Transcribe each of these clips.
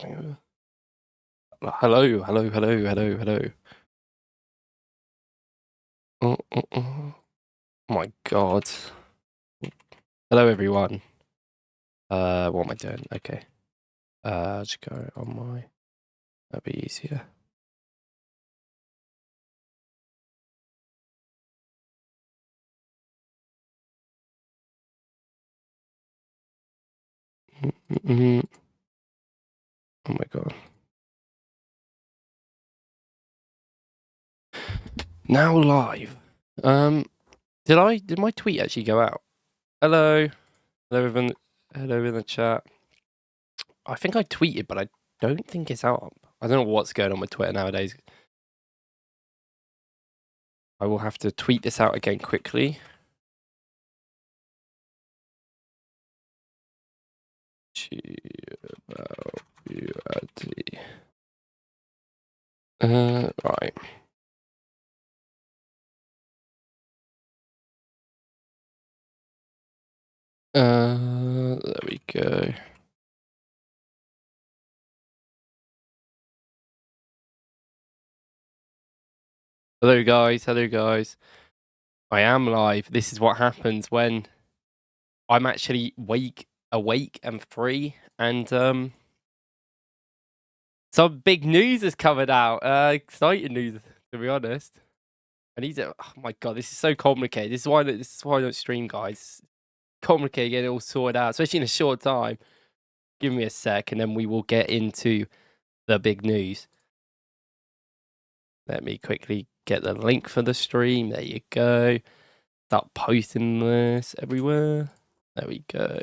Hello, hello, hello, hello, hello. Oh my God. Hello, everyone. What am I doing? Okay. Just go on my. That'd be easier. Oh my God. Now live. Did my tweet actually go out? Hello, hello, everyone. Hello in the chat. I think I tweeted, but I don't think it's out. I don't know what's going on with Twitter nowadays. I will have to tweet this out again quickly. Bouaddi. Right. There we go. Hello guys, hello guys. I am live. This is what happens when I'm actually awake and free, and some big news has covered out. Exciting news, to be honest. I need to. Oh my God, this is so complicated. This is why I don't stream, guys. Complicated getting it all sorted out, especially in a short time. Give me a sec, and then we will get into the big news. Let me quickly get the link for the stream. There you go. Start posting this everywhere. There we go.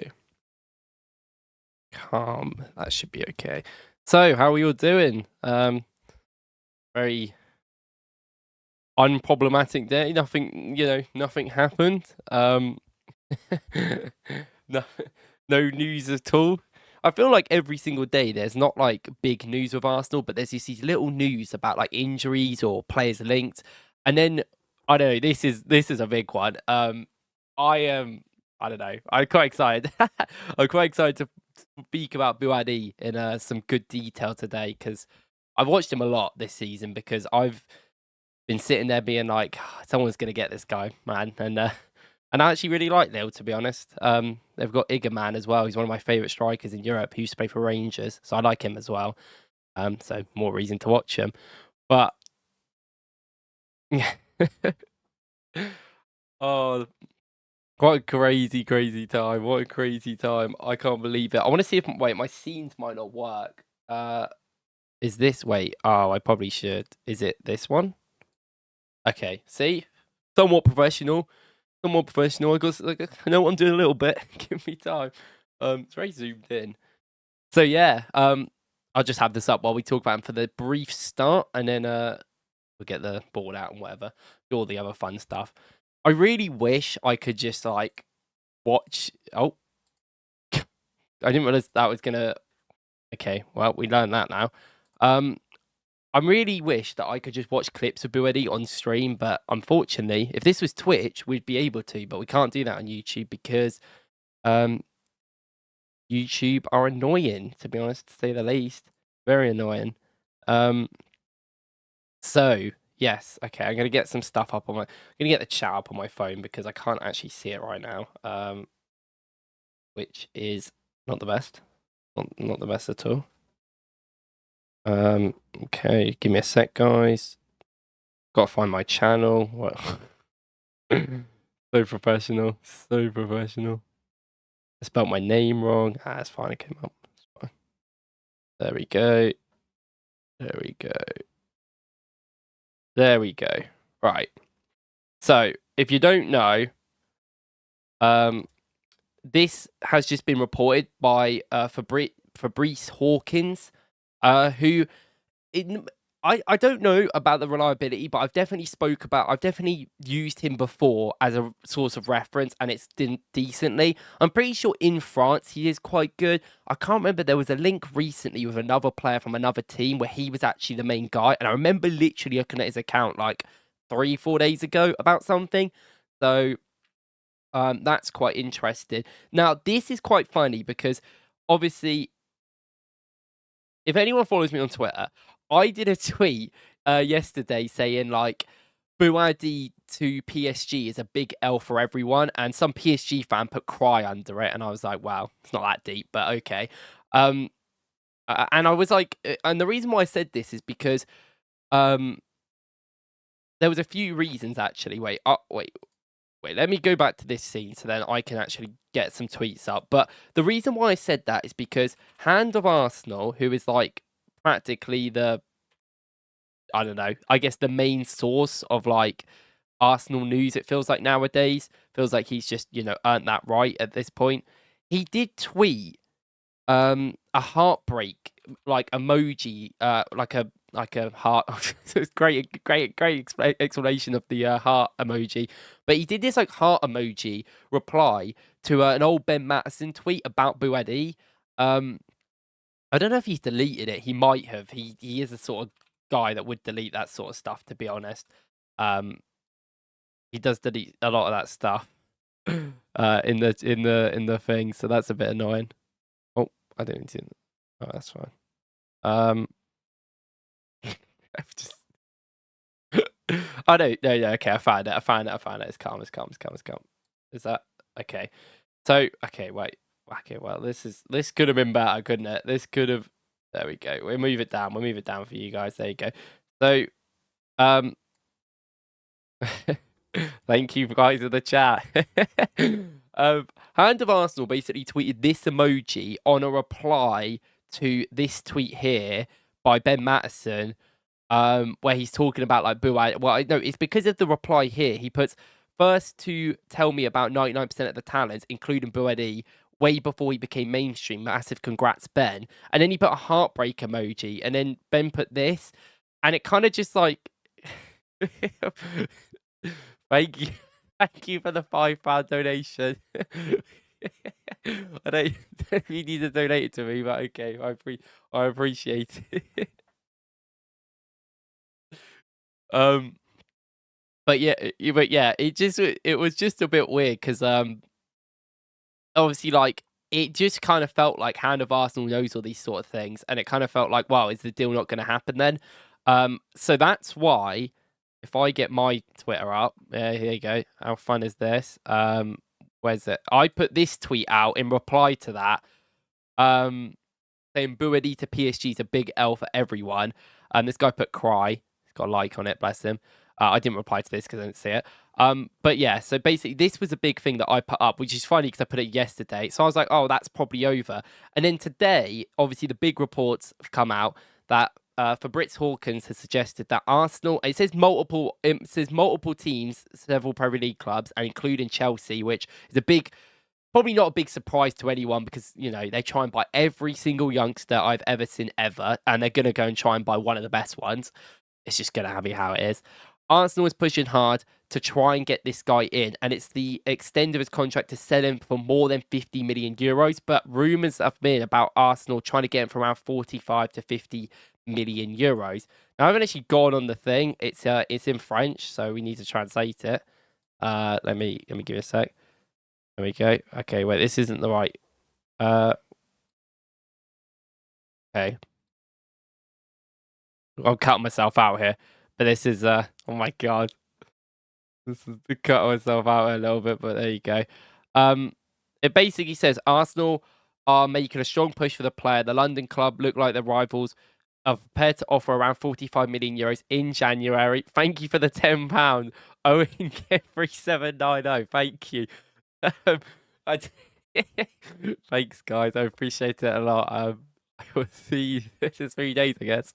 Calm. That should be okay. So, how are you all doing? Very unproblematic day. Nothing, nothing happened. No, no news at all. I feel like every single day there's not like big news with Arsenal, but there's these little news about like injuries or players linked. And then I don't know, this is a big one. I am I don't know. I'm quite excited. I'm quite excited to speak about Bouaddi in some good detail today, because I've watched him a lot this season, because I've been sitting there being like, someone's gonna get this guy, man. And I actually really like Lille, to be honest. They've got Iggerman as well. He's one of my favourite strikers in Europe. He used to play for Rangers, so I like him as well. So more reason to watch him. But oh, what a crazy, crazy time! What a crazy time! I can't believe it. I want to see if my scenes might not work. Is this Oh, I probably should. Is it this one? Okay. See, somewhat professional. Somewhat professional. I know what I'm doing a little bit. Give me time. It's very zoomed in. So yeah, I'll just have this up while we talk about him for the brief start, and then we'll get the ball out and whatever, do all the other fun stuff. I really wish I could just like watch. Oh, I didn't realize that was gonna. Okay, well we learned that now. I really wish that I could just watch clips of Bouaddi on stream, but unfortunately, if this was Twitch, we'd be able to, but we can't do that on YouTube because YouTube are annoying, to be honest, to say the least. Very annoying. So yes, okay, I'm gonna get some stuff up on my. I'm gonna get the chat up on my phone because I can't actually see it right now. Which is not the best. Not the best at all. Okay, give me a sec, guys. Gotta find my channel. Well, so professional, so professional. I spelled my name wrong. It's fine. It came up. It's fine. There we go. There we go. There we go. Right. So, if you don't know, this has just been reported by Fabrice Hawkins, who I don't know about the reliability, but I've definitely used him before as a source of reference, and it's done decently. I'm pretty sure in France he is quite good. I can't remember, there was a link recently with another player from another team where he was actually the main guy, and I remember literally looking at his account like 3-4 days ago about something. So that's quite interesting. Now, this is quite funny because obviously if anyone follows me on Twitter, I did a tweet yesterday saying like Bouaddi to PSG is a big L for everyone, and some PSG fan put cry under it, and I was like, wow, it's not that deep, but okay. And I was like, and the reason why I said this is because there was a few reasons actually. Wait, let me go back to this scene so then I can actually get some tweets up. But the reason why I said that is because Hand of Arsenal, who is like practically the, I don't know, I guess the main source of like Arsenal news, it feels like nowadays, feels like he's just, earned that right at this point. He did tweet a heartbreak like emoji, like a heart. So it's great explanation of the heart emoji. But he did this like heart emoji reply to an old Ben Mattison tweet about Bouaddi. I don't know if he's deleted it. He might have. He is a sort of guy that would delete that sort of stuff, to be honest. He does delete a lot of that stuff in the thing, so that's a bit annoying. Oh, I didn't see it. Oh, that's fine. I've just oh no, okay, I found it. It's calm. Is that okay? So okay, wait. Okay, well this could have been better, couldn't it? This could have, there we go. We'll move it down for you guys. There you go. So thank you guys in the chat. Hand of Arsenal basically tweeted this emoji on a reply to this tweet here by Ben Mattison, where he's talking about like Bouaddi. Well, no, it's because of the reply here. He puts first to tell me about 99% of the talents, including Bouaddi, way before he became mainstream. Massive congrats, Ben. And then he put a heartbreak emoji, and then Ben put this, and it kind of just like, thank you. Thank you for the £5 donation. I don't you need to donate it to me, but okay, I appreciate it. But yeah, it was just a bit weird because obviously like it just kind of felt like Hand of Arsenal knows all these sort of things, and it kind of felt like, wow, is the deal not going to happen then? So that's why if I get my Twitter up, here you go. How fun is this? Where's it? I put this tweet out in reply to that, saying Bouaddi to PSG is a big L for everyone. This guy put cry. He's got a like on it, bless him. I didn't reply to this because I didn't see it. But yeah, so basically this was a big thing that I put up, which is funny because I put it yesterday. So I was like, oh, that's probably over. And then today, obviously the big reports have come out that Fabrizio Hawkins has suggested that Arsenal, it says multiple teams, several Premier League clubs, and including Chelsea, which is probably not a big surprise to anyone because, they try and buy every single youngster I've ever seen ever, and they're going to go and try and buy one of the best ones. It's just going to be how it is. Arsenal is pushing hard to try and get this guy in, and it's the extent of his contract to sell him for more than 50 million euros. But rumours have been about Arsenal trying to get him for around 45 to 50 million euros. Now, I haven't actually gone on the thing. It's in French, so we need to translate it. Let me give it a sec. There we go. Okay, wait, this isn't the right. Okay. I'll cut myself out here. But this is, oh my God. This is to cut myself out a little bit, but there you go. It basically says Arsenal are making a strong push for the player. The London club look like the rivals are prepared to offer around 45 million euros in January. Thank you for the £10. Owen Jeffrey 790. Thank you. Thanks, guys. I appreciate it a lot. I will see you in 3 days, I guess.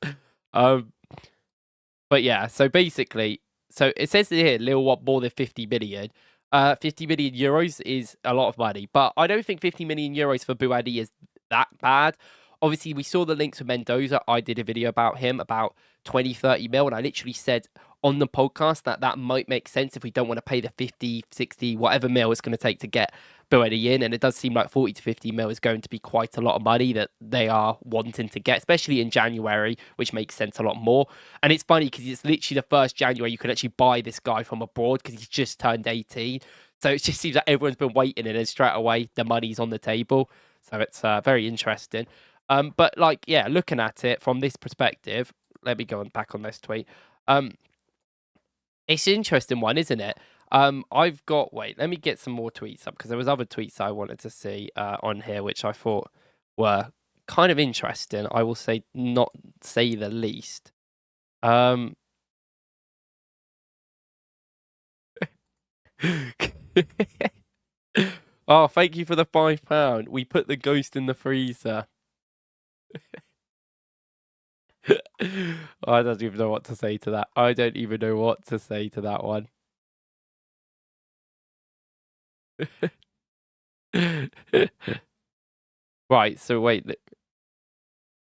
But yeah, so basically, so it says here, Lille want more than 50 million. 50 million euros is a lot of money, but I don't think 50 million euros for Bouaddi is that bad. Obviously, we saw the links with Mendoza. I did a video about him, about 20, 30 mil, and I literally said on the podcast that might make sense if we don't want to pay the 50, 60, whatever mil it's going to take to get Bouaddi in. And it does seem like 40 to 50 mil is going to be quite a lot of money that they are wanting to get, especially in January, which makes sense a lot more. And it's funny because it's literally the first January you could actually buy this guy from abroad because he's just turned 18. So it just seems like everyone's been waiting, and then straight away the money's on the table. So it's very interesting. But like, yeah, looking at it from this perspective, let me go back on this tweet. It's an interesting one, isn't it? I've got wait, let me get some more tweets up because there was other tweets I wanted to see on here which I thought were kind of interesting. I will say not say the least. Oh, thank you for the £5. We put the ghost in the freezer. I don't even know what to say to that. I don't even know what to say to that one. Right, so wait.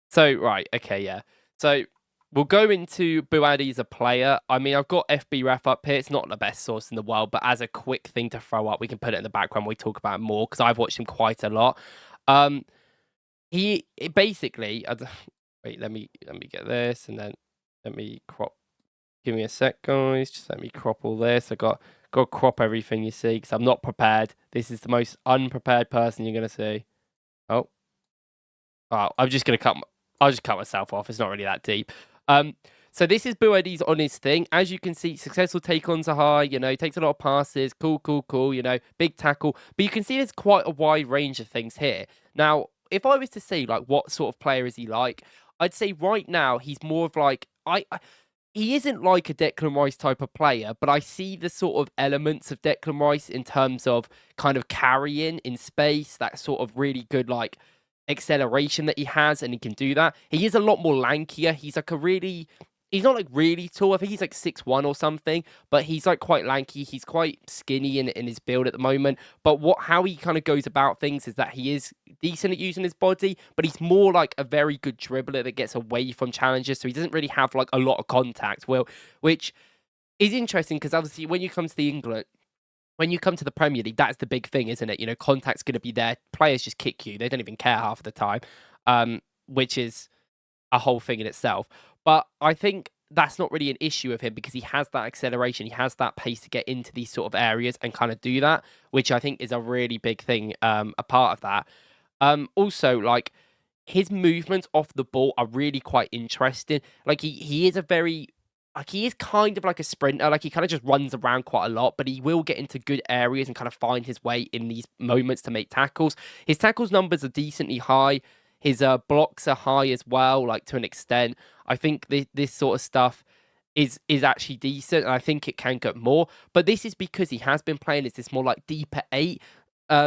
So, right, okay, yeah. So, we'll go into Bouaddi as a player. I mean, I've got FB Ref up here. It's not the best source in the world, but as a quick thing to throw up, we can put it in the background. We talk about it more because I've watched him quite a lot. He basically, wait, let me get this and then let me crop. Give me a sec, guys. Just let me crop all this. I got to crop everything you see because I'm not prepared. This is the most unprepared person you're gonna see. Oh, I'm just gonna cut. I'll just cut myself off. It's not really that deep. So this is Bouaddi's on his thing. As you can see, successful take-ons are high. You know, takes a lot of passes. Cool. You know, big tackle. But you can see there's quite a wide range of things here. Now, if I was to say like what sort of player is he like, I'd say right now he's more of like he isn't like a Declan Rice type of player, but I see the sort of elements of Declan Rice in terms of kind of carrying in space, that sort of really good like acceleration that he has, and he can do that. He is a lot more lankier. He's like he's not like really tall. I think he's like 6'1" or something, but he's like quite lanky. He's quite skinny in his build at the moment. But how he kind of goes about things is that he is decent at using his body, but he's more like a very good dribbler that gets away from challenges. So he doesn't really have like a lot of contact, which is interesting because obviously when you come to the Premier League, that's the big thing, isn't it? You know, contact's going to be there. Players just kick you. They don't even care half the time, which is a whole thing in itself. But I think that's not really an issue with him because he has that acceleration. He has that pace to get into these sort of areas and kind of do that, which I think is a really big thing, a part of that. Also, like, his movements off the ball are really quite interesting. Like, he is a very... Like, he is kind of like a sprinter. Like, he kind of just runs around quite a lot, but he will get into good areas and kind of find his way in these moments to make tackles. His tackles numbers are decently high. His blocks are high as well, like, to an extent. I think this sort of stuff is actually decent, and I think it can get more. But this is because he has been playing as this more, like, deeper 8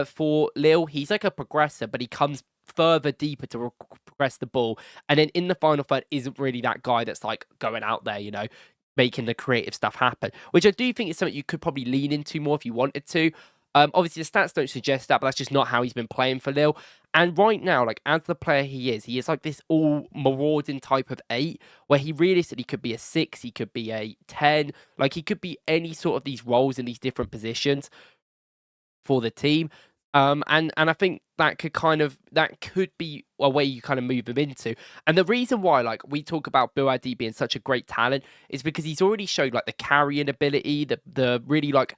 for Lille. He's like a progressor, but he comes further deeper to progress the ball, and then in the final third isn't really that guy that's like going out there, you know, making the creative stuff happen, which I do think is something you could probably lean into more if you wanted to. Obviously the stats don't suggest that, but that's just not how he's been playing for Lille. And right now, like, as the player he is like this all marauding type of 8 where he realistically could be a 6, he could be a 10, like he could be any sort of these roles in these different positions for the team. And I think that could be a way you kind of move him into. And the reason why, like, we talk about Bouaddi being such a great talent is because he's already showed like the carrying ability, the really like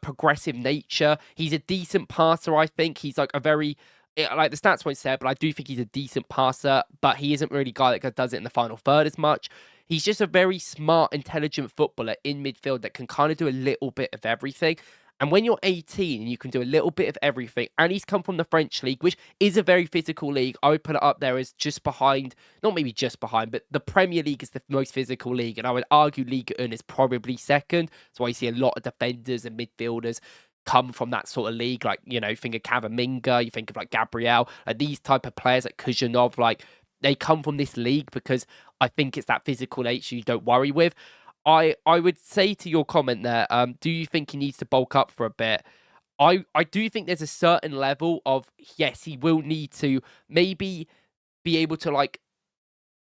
progressive nature. He's a decent passer, I think. He's like a very like the stats won't say it, but I do think he's a decent passer, but he isn't really a guy that does it in the final third as much. He's just a very smart, intelligent footballer in midfield that can kind of do a little bit of everything. And when you're 18 and you can do a little bit of everything, and he's come from the French league, which is a very physical league, I would put it up there as just behind, not maybe just behind, but the Premier League is the most physical league. And I would argue Ligue 1 is probably second. So I see a lot of defenders and midfielders come from that sort of league. Like, you know, you think of Cavaminga, you think of like Gabriel, like these type of players like Kujanov, like they come from this league because I think it's that physical nature you don't worry with. I would say to your comment there, do you think he needs to bulk up for a bit? I do think there's a certain level of, yes, he will need to maybe be able to like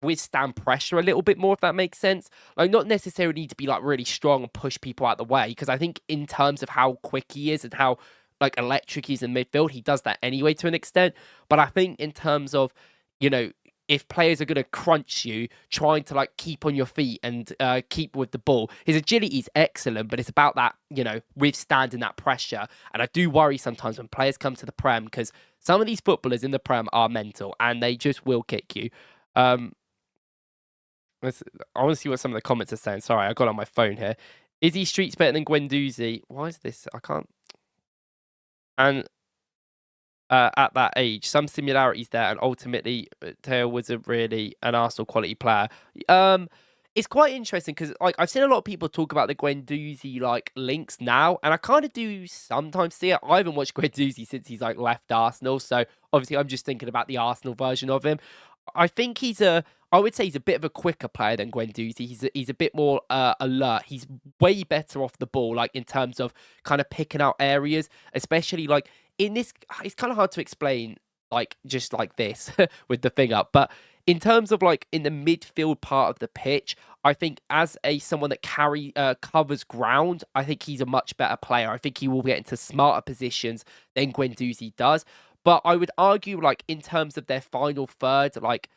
withstand pressure a little bit more, if that makes sense. Like, not necessarily need to be like really strong and push people out the way, because I think in terms of how quick he is and how like electric he is in midfield, he does that anyway to an extent. But I think in terms of, you know, if players are going to crunch you, trying to like keep on your feet and keep with the ball. His agility is excellent, but it's about that, withstanding that pressure. And I do worry sometimes when players come to the Prem, because some of these footballers in the Prem are mental and they just will kick you. I want to see what some of the comments are saying. Sorry, I got on my phone here. Is he streets better than Guendouzi? Why is this? I can't. And at that age, some similarities there, and ultimately, Teo wasn't really an Arsenal quality player. It's quite interesting because like I've seen a lot of people talk about the Guendouzi like links now, and I kind of do sometimes see it. I haven't watched Guendouzi since he's like left Arsenal, so obviously I'm just thinking about the Arsenal version of him. I think I would say he's a bit of a quicker player than Guendouzi. He's a bit more alert. He's way better off the ball, like in terms of kind of picking out areas, especially like in this. It's kind of hard to explain, like just like this with the thing up, but in terms of like in the midfield part of the pitch, I think as someone that covers ground, I think he's a much better player. I think he will get into smarter positions than Guendouzi does. But I would argue, like, in terms of their final third, like,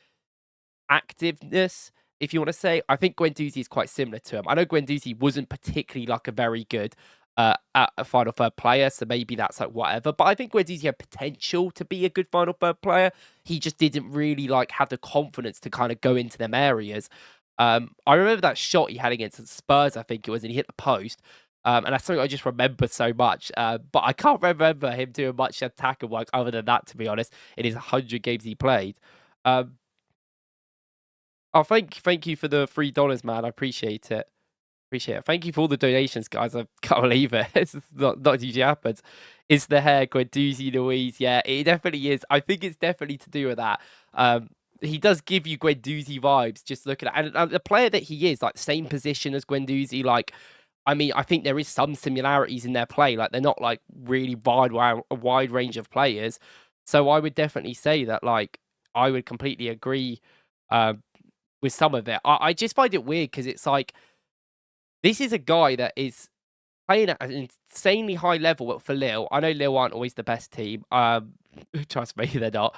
activeness, if you want to say, I think Guendouzi is quite similar to him. I know Guendouzi wasn't particularly, like, a very good at a final third player, so maybe that's, like, whatever. But I think Guendouzi had potential to be a good final third player. He just didn't really, like, have the confidence to kind of go into them areas. I remember that shot he had against Spurs, I think it was, and he hit the post. And that's something I just remember so much. But I can't remember him doing much attacking work other than that, to be honest, in his 100 games he played. Oh, thank you for the $3, man. I appreciate it. Appreciate it. Thank you for all the donations, guys. I can't believe it. It's not usually happens. It's the hair, Guendouzi Luiz. Yeah, it definitely is. I think it's definitely to do with that. He does give you Guendouzi vibes, just looking at and the player that he is, like, same position as Guendouzi, like, I mean, I think there is some similarities in their play. Like, they're not like really a wide range of players. So I would definitely say that, like, I would completely agree with some of it. I just find it weird because it's like, this is a guy that is playing at an insanely high level for Lille. I know Lille aren't always the best team. Trust me, they're not.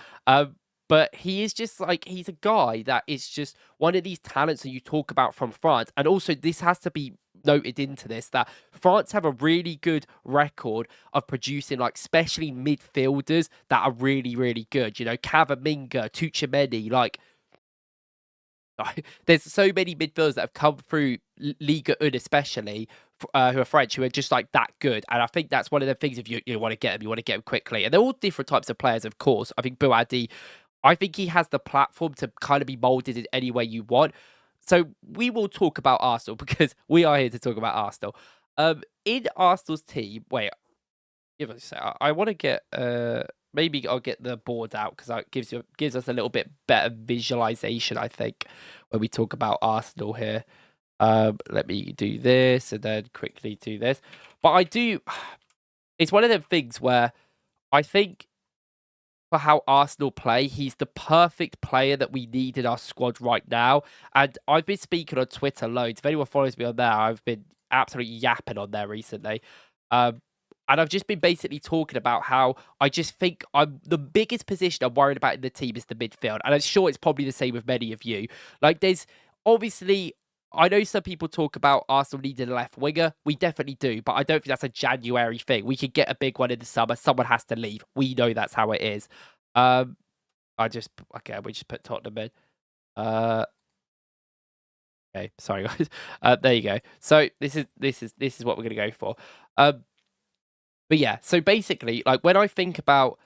But he is just like, he's a guy that is just one of these talents that you talk about from France. And also, this has to be noted into this, that France have a really good record of producing, like, especially midfielders that are really, really good. You know, Cavaminga, Tuchemeni, like, there's so many midfielders that have come through Liga 1, especially, who are French, who are just like that good. And I think that's one of the things, if you want to get them, you want to get them quickly. And they're all different types of players, of course. I think Bouaddi, I think he has the platform to kind of be molded in any way you want. So we will talk about Arsenal because we are here to talk about Arsenal. In Arsenal's team, wait, give us a sec. I want to get maybe I'll get the board out because that gives us a little bit better visualization, I think, when we talk about Arsenal here. Let me do this and then quickly do this. But it's one of them things where I think for how Arsenal play, he's the perfect player that we need in our squad right now. And I've been speaking on Twitter loads. If anyone follows me on there, I've been absolutely yapping on there recently. And I've just been basically talking about how I just think the biggest position I'm worried about in the team is the midfield. And I'm sure it's probably the same with many of you. Like, there's obviously, I know some people talk about Arsenal needing a left winger. We definitely do, but I don't think that's a January thing. We could get a big one in the summer. Someone has to leave. We know that's how it is. We just put Tottenham in. Okay, sorry guys. There you go. So this is what we're gonna go for. But yeah, so basically, like, when I think about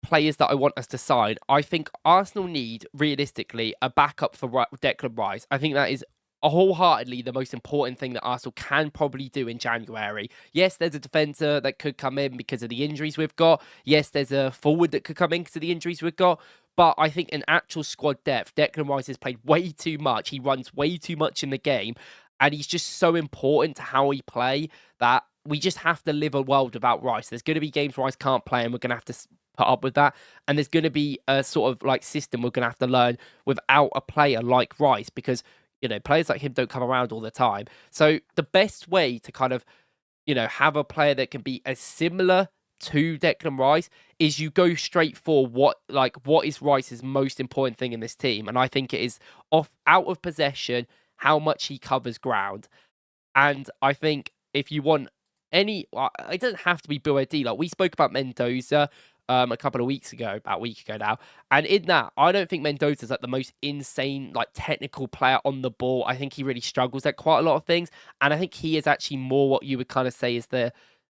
players that I want us to sign, I think Arsenal need, realistically, a backup for Declan Rice. I think that is wholeheartedly the most important thing that Arsenal can probably do in January. Yes, there's a defender that could come in because of the injuries we've got. Yes, there's a forward that could come in because of the injuries we've got. But I think in actual squad depth, Declan Rice has played way too much. He runs way too much in the game. And he's just so important to how we play that we just have to live a world without Rice. There's going to be games Rice can't play, and we're going to have to put up with that. And there's going to be a sort of like system we're going to have to learn without a player like Rice, because, you know, players like him don't come around all the time. So the best way to kind of, you know, have a player that can be as similar to Declan Rice is you go straight for what is Rice's most important thing in this team, and I think it is out of possession, how much he covers ground. And I think if you want it doesn't have to be Bouaddi. Like we spoke about Mendoza a couple of weeks ago, about a week ago now. And in that, I don't think Mendoza's like the most insane, like technical player on the ball. I think he really struggles at quite a lot of things. And I think he is actually more what you would kind of say is the,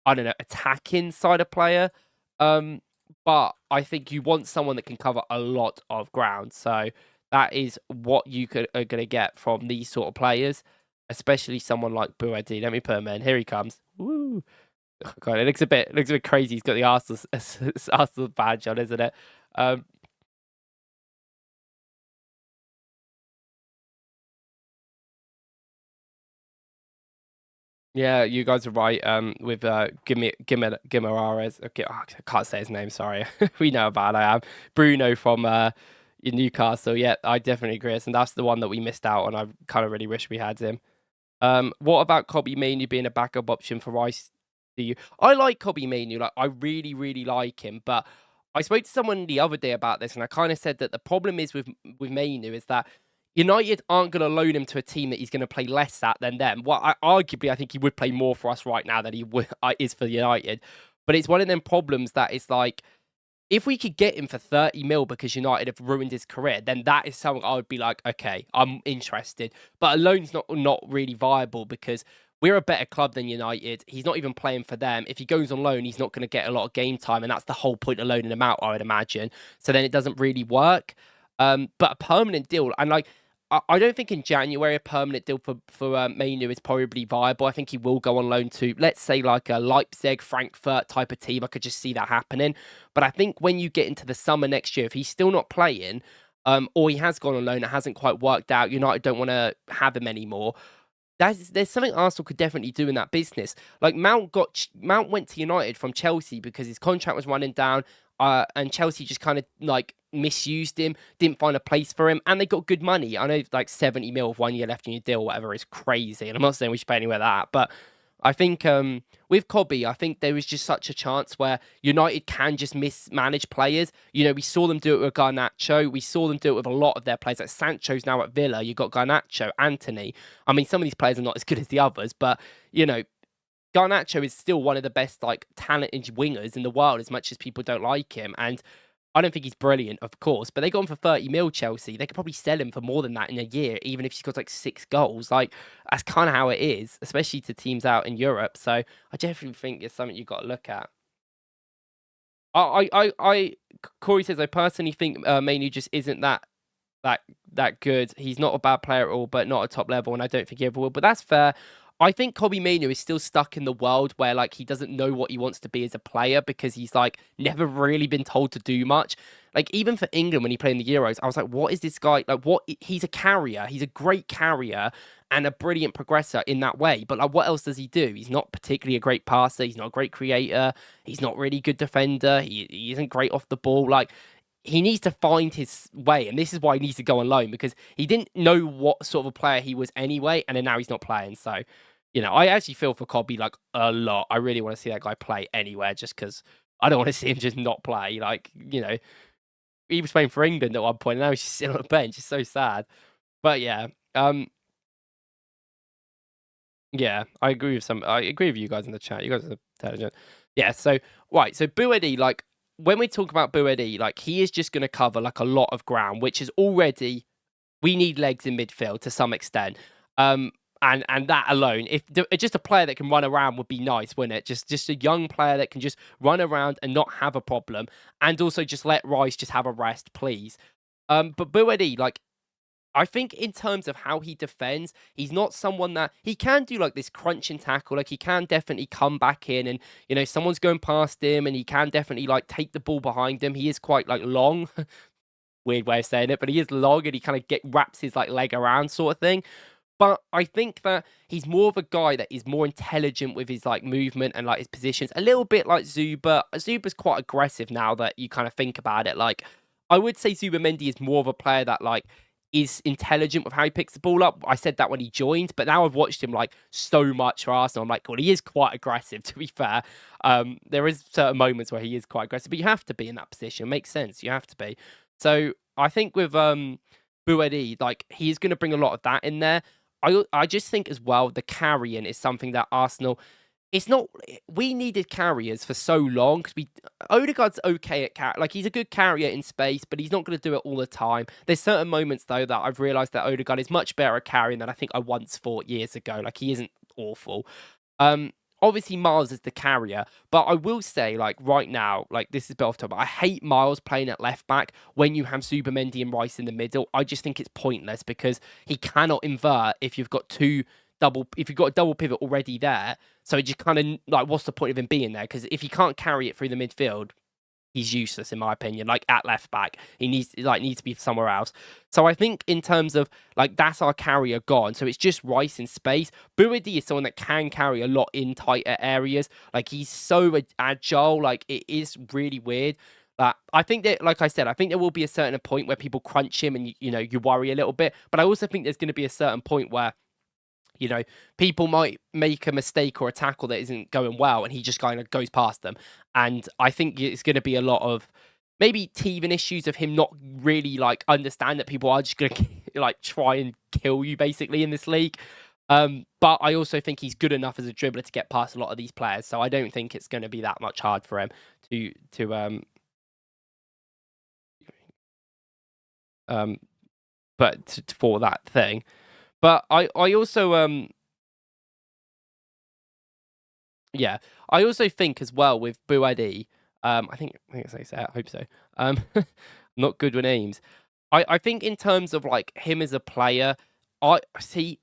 I don't know, attacking side of player. But I think you want someone that can cover a lot of ground. So that is what you are going to get from these sort of players, especially someone like Bouaddi. Let me put him in. Here he comes. Woo! Oh God, it looks a bit crazy. He's got the Arsenal badge on, isn't it? Yeah, you guys are right. With Guimaraes. Okay, I can't say his name. Sorry, we know about I am Bruno from Newcastle. Yeah, I definitely agree. And that's the one that we missed out on. I kind of really wish we had him. What about Kobbie Mainoo being a backup option for Rice? Do you? I like Kobbie Mainoo. Like I really, really like him. But I spoke to someone the other day about this, and I kind of said that the problem is with Mainoo is that United aren't going to loan him to a team that he's going to play less at than them. Well, arguably, I think he would play more for us right now than he is for United. But it's one of them problems that it's like, if we could get him for 30 mil because United have ruined his career, then that is something I would be like, okay, I'm interested. But a loan's not really viable because we're a better club than United. He's not even playing for them. If he goes on loan, he's not going to get a lot of game time, and that's the whole point of loaning him out, I would imagine. So then it doesn't really work. But a permanent deal, and like, I don't think in January a permanent deal for Mainoo is probably viable. I think he will go on loan to, let's say, like a Leipzig, Frankfurt type of team. I could just see that happening. But I think when you get into the summer next year, if he's still not playing, or he has gone on loan, it hasn't quite worked out, United don't want to have him anymore. There's something Arsenal could definitely do in that business. Like Mount went to United from Chelsea because his contract was running down, and Chelsea just kind of like misused him, didn't find a place for him, and they got good money. I know like 70 mil with 1 year left in your deal, whatever, is crazy. And I'm not saying we should pay anywhere that, but I think with Kobbie, I think there was just such a chance where United can just mismanage players. You know, we saw them do it with Garnacho. We saw them do it with a lot of their players. Like Sancho's now at Villa. You got Garnacho, Anthony. I mean, some of these players are not as good as the others, but you know, Garnacho is still one of the best like talented wingers in the world, as much as people don't like him. And I don't think he's brilliant, of course, but they got him for 30 mil, Chelsea. They could probably sell him for more than that in a year, even if he scores like 6 goals. Like, that's kind of how it is, especially to teams out in Europe. So I definitely think it's something you've got to look at. Corey says, I personally think Mainoo just isn't that good. He's not a bad player at all, but not a top level, and I don't think he ever will. But that's fair. I think Kobbie Mainoo is still stuck in the world where like he doesn't know what he wants to be as a player because he's like never really been told to do much. Like even for England when he played in the Euros, I was like, what is this guy? Like what? He's a carrier. He's a great carrier and a brilliant progressor in that way. But like what else does he do? He's not particularly a great passer. He's not a great creator. He's not really good defender. He isn't great off the ball. Like he needs to find his way, and this is why he needs to go on loan because he didn't know what sort of a player he was anyway, and then now he's not playing. So, you know, I actually feel for Kobbie like a lot. I really want to see that guy play anywhere, just because I don't want to see him just not play. Like, you know, he was playing for England at one point, and now he's just sitting on the bench. It's so sad. But yeah, yeah, I agree with you guys in the chat. You guys are intelligent. Yeah. So right. So Bouaddi, like, when we talk about Bouaddi, like he is just going to cover like a lot of ground, which is already we need legs in midfield to some extent. And that alone, if just a player that can run around would be nice, wouldn't it? Just a young player that can just run around and not have a problem, and also just let Rice just have a rest, please. But Bouaddi, like, I think in terms of how he defends, he's not someone that he can do like this crunching tackle. Like he can definitely come back in and, you know, someone's going past him and he can definitely like take the ball behind him. He is quite like long, weird way of saying it, but he is long and he kind of wraps his like leg around sort of thing. But I think that he's more of a guy that is more intelligent with his like movement and like his positions, a little bit like Zuba. Zuba's quite aggressive now that you kind of think about it. Like I would say Zuba Mendy is more of a player that like is intelligent with how he picks the ball up. I said that when he joined, but now I've watched him like so much for Arsenal. I'm like, well, he is quite aggressive, to be fair. There is certain moments where he is quite aggressive, but you have to be in that position. It makes sense. You have to be. So I think with Bouaddi, like he is going to bring a lot of that in there. I just think as well the carrying is something that Arsenal. It's not. We needed carriers for so long because Odegaard's okay at like he's a good carrier in space, but he's not going to do it all the time. There's certain moments though that I've realised that Odegaard is much better at carrying than I think I once thought years ago. Like he isn't awful. Um, Obviously Miles is the carrier, but I will say like right now, like this is a bit off topic. I hate Miles playing at left back when you have Zubimendi and Rice in the middle. I just think it's pointless because he cannot invert if you've got if you've got a double pivot already there. So it just kind of like, what's the point of him being there? Because if he can't carry it through the midfield, he's useless in my opinion. Like at left back, he needs to be somewhere else. So I think in terms of like that's our carrier gone. So it's just Rice in space. Bouaddi is someone that can carry a lot in tighter areas. Like he's so agile. Like it is really weird. I think that, like I said, I think there will be a certain point where people crunch him and you worry a little bit. But I also think there's going to be a certain point where people might make a mistake or a tackle that isn't going well, and he just kind of goes past them. And I think it's going to be a lot of maybe teething issues of him not really like understand that people are just going to like try and kill you basically in this league. But I also think he's good enough as a dribbler to get past a lot of these players, so I don't think it's going to be that much hard for him for that thing. But I also yeah, I also think as well with Bouaddi, I think it's how you say it, I hope so. Not good with names. I think in terms of like him as a player, I see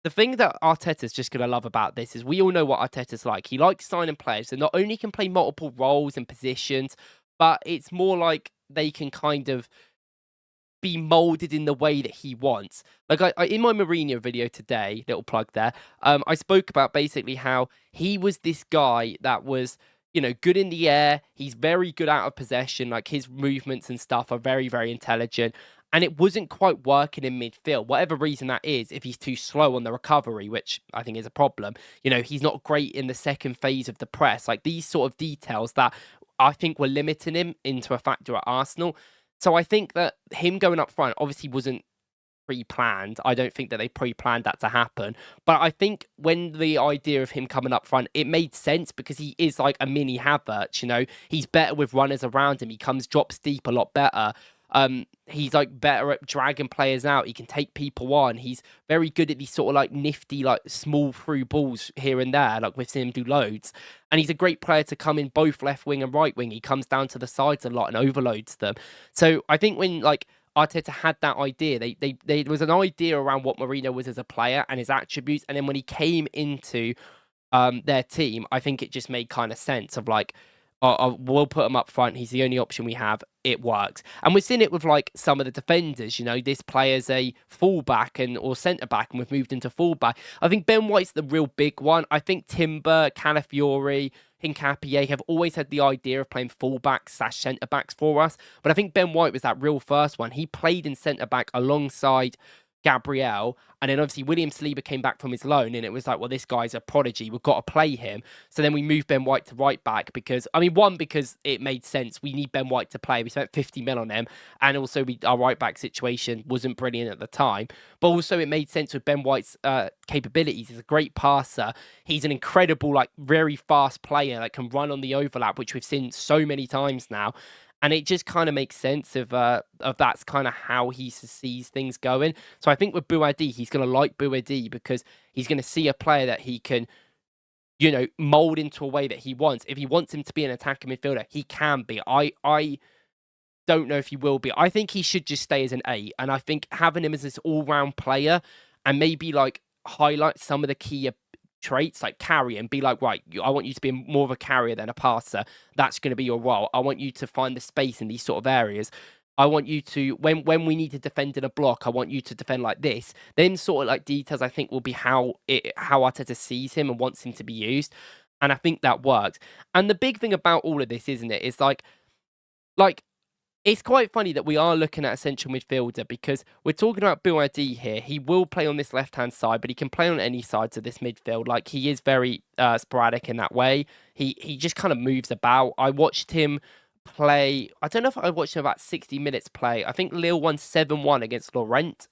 the thing that Arteta's just gonna love about this is we all know what Arteta's like. He likes signing players that not only can play multiple roles and positions, but it's more like they can kind of be molded in the way that he wants. Like I in my Mourinho video today, little plug there, I spoke about basically how he was this guy that was, good in the air. He's very good out of possession. Like his movements and stuff are very, very intelligent. And it wasn't quite working in midfield, whatever reason that is, if he's too slow on the recovery, which I think is a problem. He's not great in the second phase of the press. Like these sort of details that I think were limiting him into a factor at Arsenal. So I think that him going up front obviously wasn't pre-planned. I don't think that they pre-planned that to happen. But I think when the idea of him coming up front, it made sense because he is like a mini Havertz, He's better with runners around him. He drops deep a lot better. He's like better at dragging players out. He can take people on. He's very good at these sort of like nifty, like small through balls here and there. Like we've seen him do loads. And he's a great player to come in both left wing and right wing. He comes down to the sides a lot and overloads them. So I think when like Arteta had that idea, there was an idea around what Mourinho was as a player and his attributes. And then when he came into their team, I think it just made kind of sense of like, we'll put him up front. He's the only option we have. It works. And we've seen it with like some of the defenders, this player's a fullback or centre back, and we've moved into fullback. I think Ben White's the real big one. I think Timber, Calafiori, Hincapié have always had the idea of playing fullbacks / centre backs for us. But I think Ben White was that real first one. He played in centre back alongside Gabriel, and then obviously William Saliba came back from his loan, and it was like, well, this guy's a prodigy, we've got to play him. So then we moved Ben White to right back because it made sense. We need Ben White to play. We spent 50 mil on him, and also our right back situation wasn't brilliant at the time, but also it made sense with Ben White's capabilities. He's a great passer. He's an incredible, like very fast player that can run on the overlap, which we've seen so many times now. And it just kind of makes sense of that's kind of how he sees things going. So I think with Bouaddi, he's going to like Bouaddi because he's going to see a player that he can, mold into a way that he wants. If he wants him to be an attacking midfielder, he can be. I don't know if he will be. I think he should just stay as an 8. And I think having him as this all-round player and maybe like highlight some of the key traits, like carry and be like, right, I want you to be more of a carrier than a passer. That's going to be your role. I want you to find the space in these sort of areas. I want you to, when we need to defend in a block, I want you to defend like this. Then sort of like details, I think, will be how Arteta sees him and wants him to be used. And I think that works. And the big thing about all of this, isn't it, is like It's quite funny that we are looking at a central midfielder because we're talking about Bouaddi here. He will play on this left-hand side, but he can play on any sides of this midfield. Like, he is very sporadic in that way. He just kind of moves about. I watched him play. I don't know if I watched him about 60 minutes play. I think Lille won 7-1 against Laurent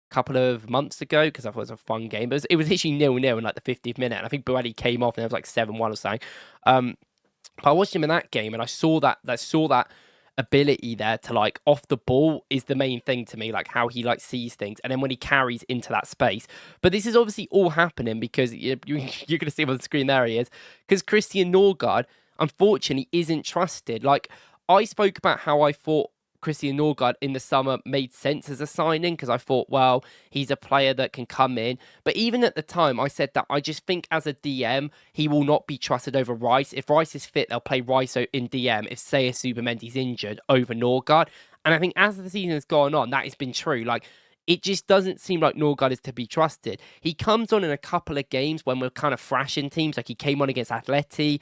couple of months ago because I thought it was a fun game. But it was literally 0-0 in like the 50th minute. And I think Bouaddi came off and it was like 7-1 or something. But I watched him in that game and I saw that ability there to, like, off the ball is the main thing to me, like how he like sees things, and then when he carries into that space. But this is obviously all happening because you're going to see him on the screen. There he is, because Christian Norgard unfortunately isn't trusted. Like, I spoke about how I thought Christian Norgard in the summer made sense as a signing because I thought, well, he's a player that can come in. But even at the time, I said that I just think as a DM, he will not be trusted over Rice. If Rice is fit, they'll play Rice in DM if, say, Subamendi's injured over Norgard. And I think as the season has gone on, that has been true. Like, it just doesn't seem like Norgard is to be trusted. He comes on in a couple of games when we're kind of thrashing teams. Like, he came on against Atleti.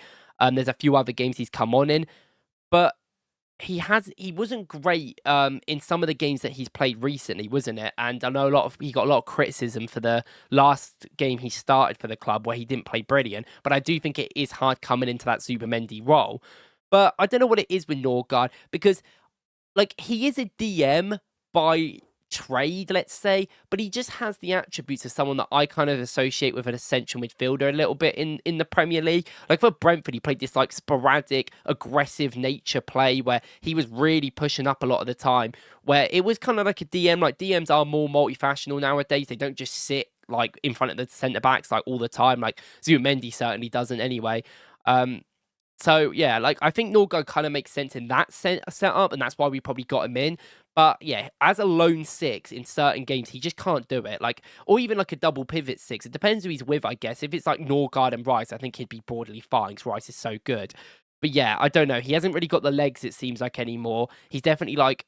There's a few other games he's come on in. But he wasn't great in some of the games that he's played recently, wasn't it? And I know he got a lot of criticism for the last game he started for the club where he didn't play brilliant. But I do think it is hard coming into that Subamendi role. But I don't know what it is with Norgard because, like, he is a DM by trade, let's say, but he just has the attributes of someone that I kind of associate with an essential midfielder a little bit in the Premier League. Like, for Brentford, he played this like sporadic, aggressive nature play where he was really pushing up a lot of the time, where it was kind of like a DM. Like, DMs are more multifaceted nowadays. They don't just sit like in front of the centre backs like all the time. Like Zubimendi certainly doesn't anyway. So yeah, like, I think Norgard kind of makes sense in that setup, and that's why we probably got him in. But yeah, as a lone six in certain games, he just can't do it. Like, or even like a double pivot six. It depends who he's with, I guess. If it's like Norgard and Rice, I think he'd be broadly fine because Rice is so good. But yeah, I don't know. He hasn't really got the legs, it seems like, anymore. He's definitely like,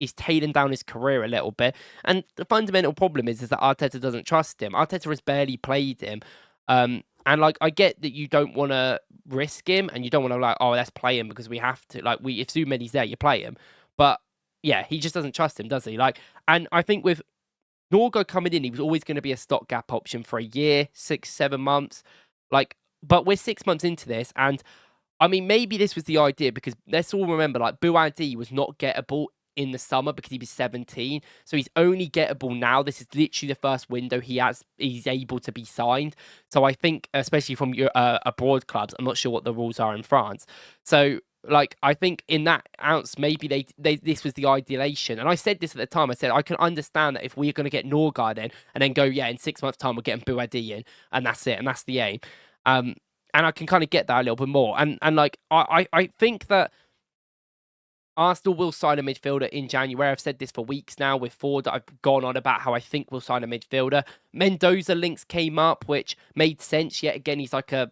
he's tailing down his career a little bit. And the fundamental problem is that Arteta doesn't trust him. Arteta has barely played him. And like, I get that you don't want to risk him and you don't want to like, oh, let's play him because we have to. Like, if Zubimendi's there, you play him. But yeah, he just doesn't trust him, does he? Like, and I think with Norgard coming in, he was always going to be a stopgap option for a year, 6-7 months. Like, but we're 6 months into this, and I mean, maybe this was the idea because let's all remember, like, Bouaddi was not gettable in the summer because he was 17, so he's only gettable now. This is literally the first window he's able to be signed. So I think, especially from your abroad clubs, I'm not sure what the rules are in France. So like, I think in that ounce, maybe this was the ideation. And I said this at the time. I said I can understand that if we're going to get Norgard in and then go, yeah, in 6 months' time we're getting Bouaddi in, and that's it, and that's the aim. And I can kind of get that a little bit more. And like, I think that Arsenal will sign a midfielder in January. I've said this for weeks now with Ford. I've gone on about how I think we'll sign a midfielder. Mendoza links came up, which made sense. Yet again, he's like a,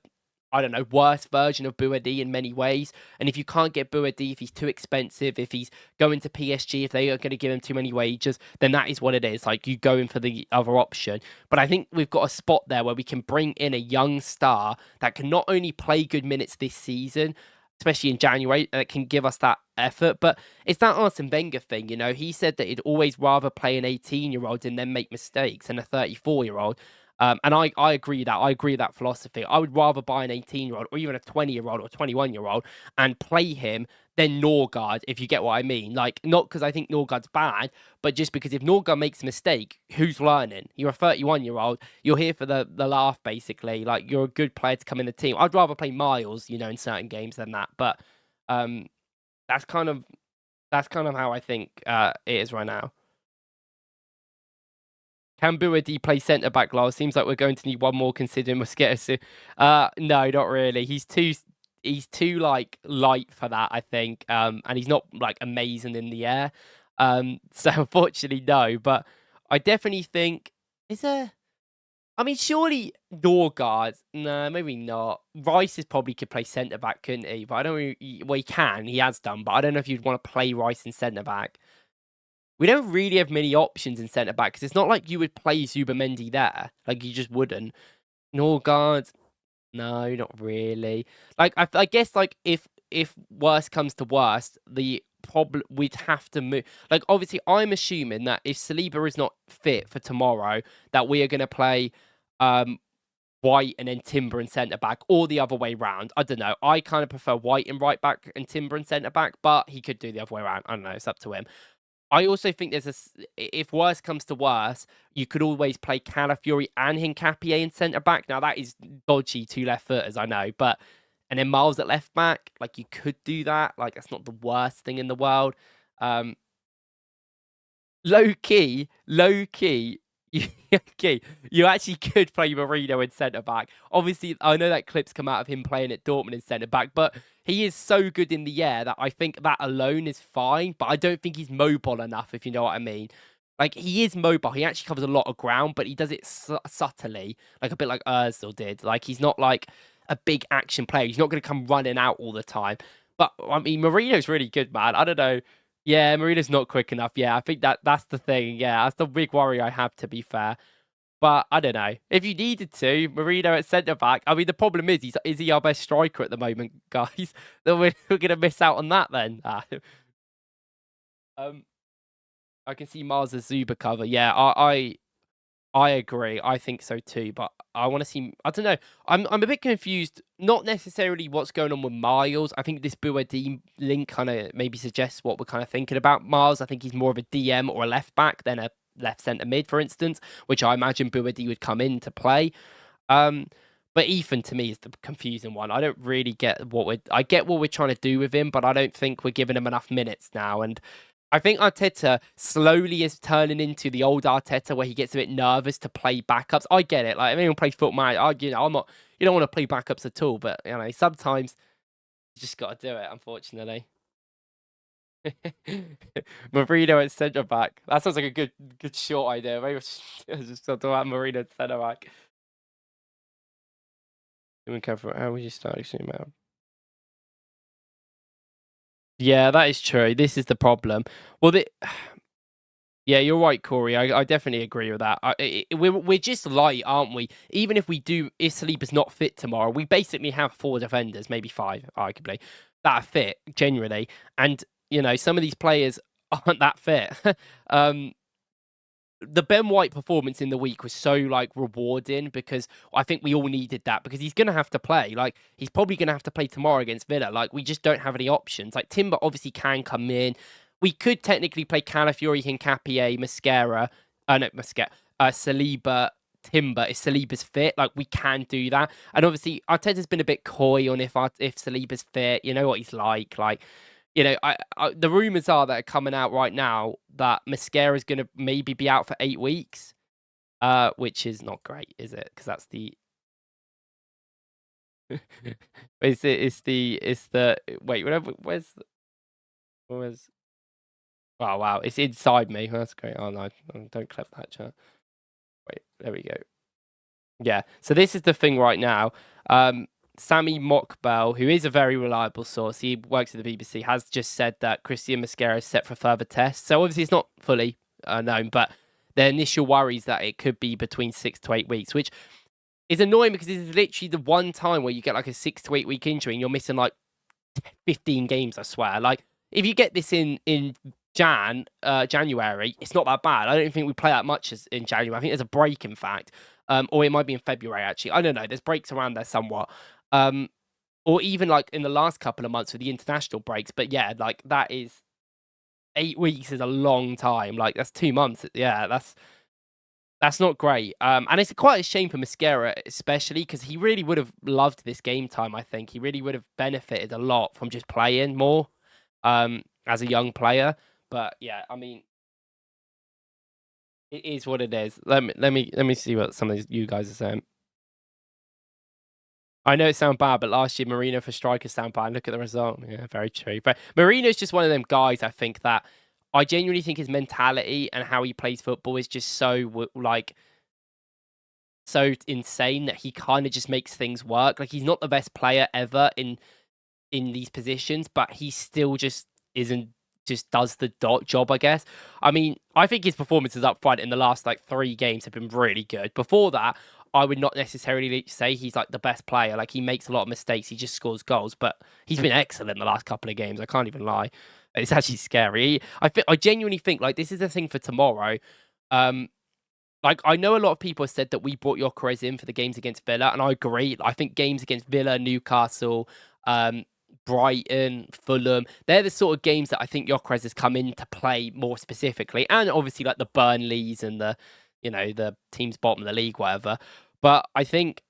I don't know, worse version of Bouaddi in many ways. And if you can't get Bouaddi, if he's too expensive, if he's going to PSG, if they are going to give him too many wages, then that is what it is. Like, you go in for the other option. But I think we've got a spot there where we can bring in a young star that can not only play good minutes this season, especially in January, that can give us that effort. But it's that Arsene Wenger thing, you know. He said that he'd always rather play an 18-year-old and then make mistakes than a 34-year-old. And I agree that. I agree with that philosophy. I would rather buy an 18-year-old or even a 20-year-old or 21-year-old and play him than Norgard, if you get what I mean. Like, not because I think Norgard's bad, but just because if Norgard makes a mistake, who's learning? You're a 31-year-old. You're here for the laugh, basically. Like, you're a good player to come in the team. I'd rather play Miles, you know, in certain games than that. But that's kind of how I think it is right now. Can Bouaddi play centre-back, Lars? Seems like we're going to need one more considering Mosquito soon. No, not really. He's too like light for that, I think. And he's not like amazing in the air. So unfortunately, no. But I definitely think, I mean, surely Norgard, no, maybe not. Rice probably could play centre-back, couldn't he? But I don't really, well, he can. He has done. But I don't know if you'd want to play Rice in centre-back. We don't really have many options in centre back because it's not like you would play Subamendi there. Like, you just wouldn't. Norgard, no, not really. Like, I guess, like, if worst comes to worst, the probably we'd have to move. Like, obviously, I'm assuming that if Saliba is not fit for tomorrow, that we are going to play White and then Timber and centre back, or the other way round. I don't know. I kind of prefer White in right back and Timber and centre back, but he could do the other way around. I don't know. It's up to him. I also think if worse comes to worse, you could always play Calafiori and Hincapié in centre back. Now that is dodgy, 2 left footers, I know, but and then Miles at left back, like you could do that. Like that's not the worst thing in the world. Low key, okay, you actually could play Marino in centre back. Obviously, I know that clips come out of him playing at Dortmund in centre back, but he is so good in the air that I think that alone is fine. But I don't think he's mobile enough, if you know what I mean. Like he is mobile. He actually covers a lot of ground, but he does it subtly, like a bit like Özil did. Like he's not like a big action player. He's not going to come running out all the time. But I mean, Marino's really good, man. I don't know. Yeah, Marino's not quick enough. Yeah, I think that's the thing. Yeah, that's the big worry I have, to be fair. But I don't know. If you needed to, Marino at centre back. I mean, the problem is he our best striker at the moment, guys? Then we're going to miss out on that then. I can see Mars as Zuba cover. Yeah, I agree. I think so too. But I want to see. I don't know. I'm a bit confused. Not necessarily what's going on with Miles. I think this Bouaddi link kind of maybe suggests what we're kind of thinking about Miles. I think he's more of a DM or a left back than a left centre mid, for instance, which I imagine Bouaddi would come in to play. But Ethan to me is the confusing one. I don't really get I get what we're trying to do with him, but I don't think we're giving him enough minutes now. And I think Arteta slowly is turning into the old Arteta where he gets a bit nervous to play backups. I get it. Like, if anyone plays football, I'm not, you don't want to play backups at all, but, you know, sometimes you just got to do it, unfortunately. Marino at centre back. That sounds like a good short idea. Maybe I just talk about Marino at centre back. How would you start zoom out? Yeah, that is true. This is the problem. Well, yeah, you're right, Corey. I definitely agree with that. We're just light, aren't we? Even if Saliba's not fit tomorrow, we basically have 4 defenders, maybe 5, arguably, that are fit, generally. And, you know, some of these players aren't that fit. The Ben White performance in the week was so like rewarding because I think we all needed that because he's going to have to play. Like he's probably going to have to play tomorrow against Villa. Like we just don't have any options. Like Timber obviously can come in. We could technically play Calafiori, Hincapié, Saliba, Timber if Saliba's fit. Like we can do that. And obviously Arteta's been a bit coy on if Saliba's fit. You know what he's like. Like, you know, the rumours are that are coming out right now that Mascara is going to maybe be out for 8 weeks, which is not great, is it? Because that's the. It's the wait, whatever. Where's? Oh wow, it's inside me. That's great. Oh no, don't clip that chat. Wait, there we go. Yeah, so this is the thing right now. Sammy Mockbell, who is a very reliable source, he works at the BBC, has just said that Christian Mascara is set for further tests. So obviously it's not fully known, but their initial worries that it could be between 6 to 8 weeks, which is annoying because this is literally the one time where you get like a 6 to 8 week injury and you're missing like 15 games, I swear. Like if you get this in January, it's not that bad. I don't think we play that much in January. I think there's a break, in fact. Or it might be in February, actually. I don't know. There's breaks around there somewhat. Or even like in the last couple of months with the international breaks. But yeah, like that is 8 weeks is a long time. Like that's 2 months. Yeah, that's not great. And it's quite a shame for Mascara, especially because he really would have loved this game time. I think he really would have benefited a lot from just playing more as a young player. But yeah, I mean, it is what it is. Let me see what some of you guys are saying. I know it sounds bad, but last year Marino for strikers sound bad. Look at the result. Yeah, very true. But Marino's just one of them guys, I think, that I genuinely think his mentality and how he plays football is just so insane that he kind of just makes things work. Like he's not the best player ever in these positions, but he still just does the job, I guess. I mean, I think his performances up front in the last like 3 games have been really good. Before that, I would not necessarily say he's like the best player. Like he makes a lot of mistakes. He just scores goals, but he's been excellent the last couple of games. I can't even lie. It's actually scary. I genuinely think like this is the thing for tomorrow. Um, like I know a lot of people have said that we brought Gyökeres in for the games against Villa, and I agree. I think games against Villa, Newcastle, um, Brighton, Fulham, they're the sort of games that I think Gyökeres has come in to play more specifically, and obviously like the Burnleys and the teams bottom of the league, whatever. But I think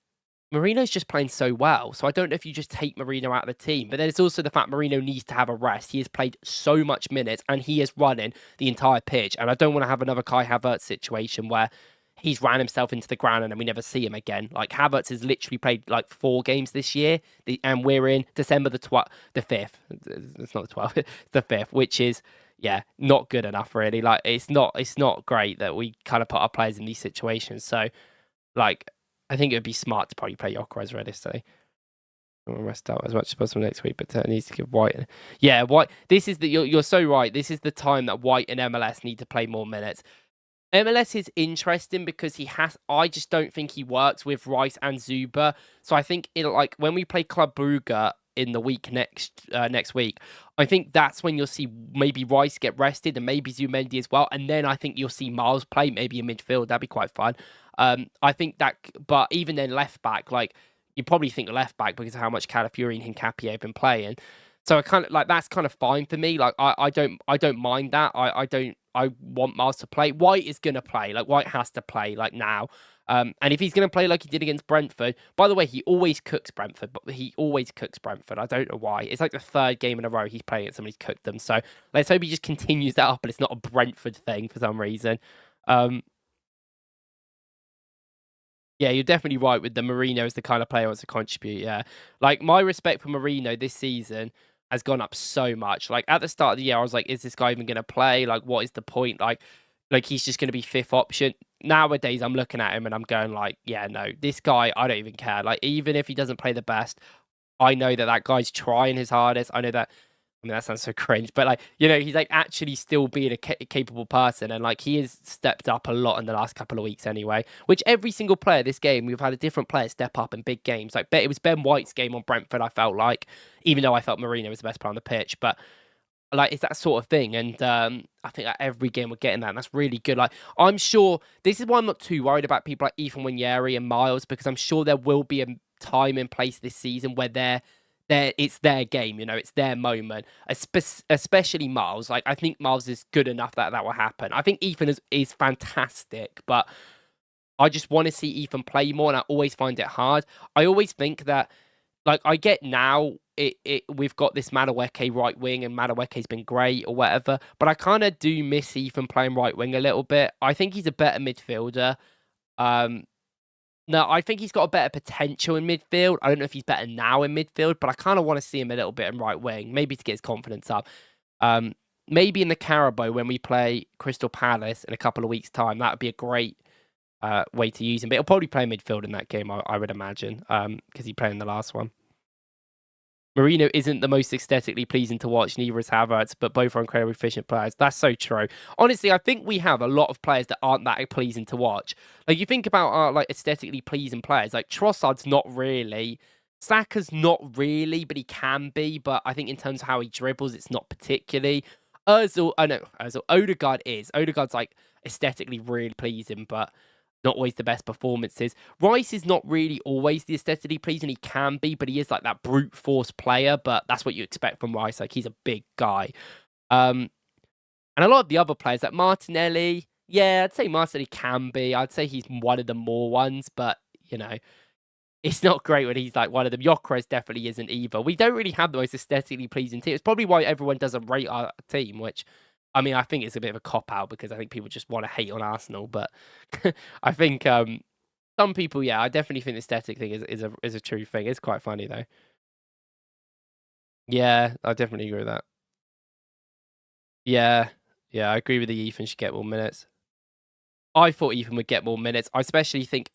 Marino's just playing so well. So I don't know if you just take Marino out of the team. But then it's also the fact Marino needs to have a rest. He has played so much minutes and he is running the entire pitch. And I don't want to have another Kai Havertz situation where he's ran himself into the ground and then we never see him again. Like Havertz has literally played like 4 games this year. And we're in December the 5th. It's not the 12th. It's the 5th, which is, yeah, not good enough really. Like it's not great that we kind of put our players in these situations. So like, I think it would be smart to probably play Gyökeres realistically. We'll rest out as much as possible next week, but needs to give White. Yeah, White. This is you're so right. This is the time that White and MLS need to play more minutes. MLS is interesting because I just don't think he works with Rice and Zuba. So I think like when we play Club Brugge in the week next week, I think that's when you'll see maybe Rice get rested and maybe Zumendi as well. And then I think you'll see Miles play maybe in midfield. That'd be quite fun. I think that, but even then left back, like you probably think left back because of how much Calafiori and Hincapié have been playing. So I kind of like that's kind of fine for me. Like I don't mind that. I want Miles to play. White is gonna play. Like White has to play like now. And if he's gonna play like he did against Brentford, by the way, he always cooks Brentford. But he always cooks Brentford. I don't know why. It's like the 3rd game in a row he's playing it. Somebody's cooked them. So let's hope he just continues that up, and it's not a Brentford thing for some reason. Yeah, you're definitely right with the Marino as the kind of player who wants to contribute. Yeah, like my respect for Marino this season has gone up so much. Like at the start of the year, I was like, "Is this guy even going to play? Like, what is the point? Like he's just going to be 5th option." Nowadays, I'm looking at him and I'm going like, "Yeah, no, this guy, I don't even care. Like, even if he doesn't play the best, I know that guy's trying his hardest. I know that." I mean, that sounds so cringe, but like, he's like actually still being a capable person. And like, he has stepped up a lot in the last couple of weeks anyway, which every single player this game, we've had a different player step up in big games. Like, it was Ben White's game on Brentford, I felt like, even though I felt Marino was the best player on the pitch, but like, it's that sort of thing. And I think that every game we're getting that, and that's really good. Like, I'm sure this is why I'm not too worried about people like Ethan Nwaneri and Miles, because I'm sure there will be a time and place this season where it's their game, it's their moment, especially Miles. Like, I think Miles is good enough that will happen. I think Ethan is fantastic, but I just want to see Ethan play more, and I always find it hard. I always think that, like, I get now we've got this Madueke right wing, and Madueke's been great or whatever, but I kind of do miss Ethan playing right wing a little bit. I think he's a better midfielder. No, I think he's got a better potential in midfield. I don't know if he's better now in midfield, but I kind of want to see him a little bit in right wing, maybe to get his confidence up. Maybe in the Carabao when we play Crystal Palace in a couple of weeks' time, that would be a great way to use him. But he'll probably play midfield in that game, I would imagine, because he played in the last one. Marino isn't the most aesthetically pleasing to watch, neither is Havertz, but both are incredibly efficient players. That's so true. Honestly, I think we have a lot of players that aren't that pleasing to watch. Like, you think about our like aesthetically pleasing players, like Trossard's not really, Saka's not really, but he can be. But I think in terms of how he dribbles, it's not particularly. Odegaard is. Odegaard's like aesthetically really pleasing, but not always the best performances. Rice is not really always the aesthetically pleasing. He can be, but he is like that brute force player. But that's what you expect from Rice. Like, he's a big guy. And a lot of the other players, like Martinelli, yeah, I'd say Martinelli can be. I'd say he's one of the more ones, but it's not great when he's like one of them. Gyökeres definitely isn't either. We don't really have the most aesthetically pleasing team. It's probably why everyone doesn't rate our team, which, I mean, I think it's a bit of a cop-out because I think people just want to hate on Arsenal. But I think some people, yeah, I definitely think the aesthetic thing is a true thing. It's quite funny, though. Yeah, I definitely agree with that. Yeah, I agree with the Ethan should get more minutes. I thought Ethan would get more minutes. I especially think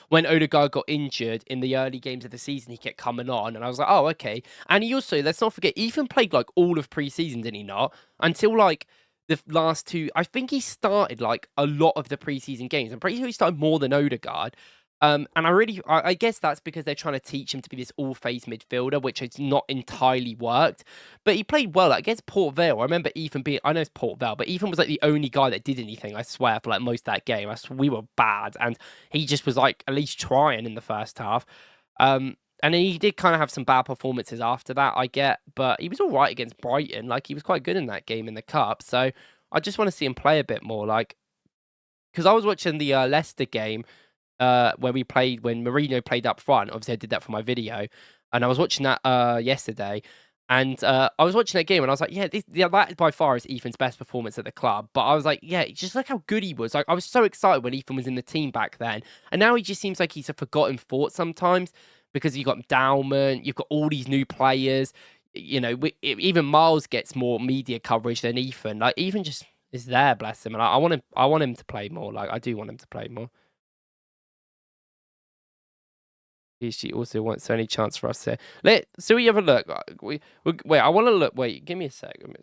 when Odegaard got injured in the early games of the season, he kept coming on, and I was like, oh, okay. And he also, let's not forget, Ethan played like all of pre-season, did he not? Until like the last 2, I think he started like a lot of the pre-season games. I'm pretty sure he started more than Odegaard. And I guess that's because they're trying to teach him to be this all-phase midfielder, which has not entirely worked. But he played well. Like, against Port Vale, I remember Ethan being, I know it's Port Vale, but Ethan was like the only guy that did anything, I swear, for like most of that game. We were bad. And he just was like at least trying in the first half. And then he did kind of have some bad performances after that, I get. But he was all right against Brighton. Like, he was quite good in that game in the Cup. So I just want to see him play a bit more. Like, because I was watching the Leicester game when Mourinho played up front. Obviously, I did that for my video, and I was watching that yesterday. And I was watching that game, and I was like, that by far is Ethan's best performance at the club. But I was like, yeah, just look how good he was. Like, I was so excited when Ethan was in the team back then, and now he just seems like he's a forgotten thought sometimes because you've got endowment, you've got all these new players. You know, even Miles gets more media coverage than Ethan. Like, Ethan just is there, bless him, and I want him to play more. Like, I do want him to play more. She also wants any chance for us here. So we have a look. Wait, I want to look. Wait, give me a sec. Give me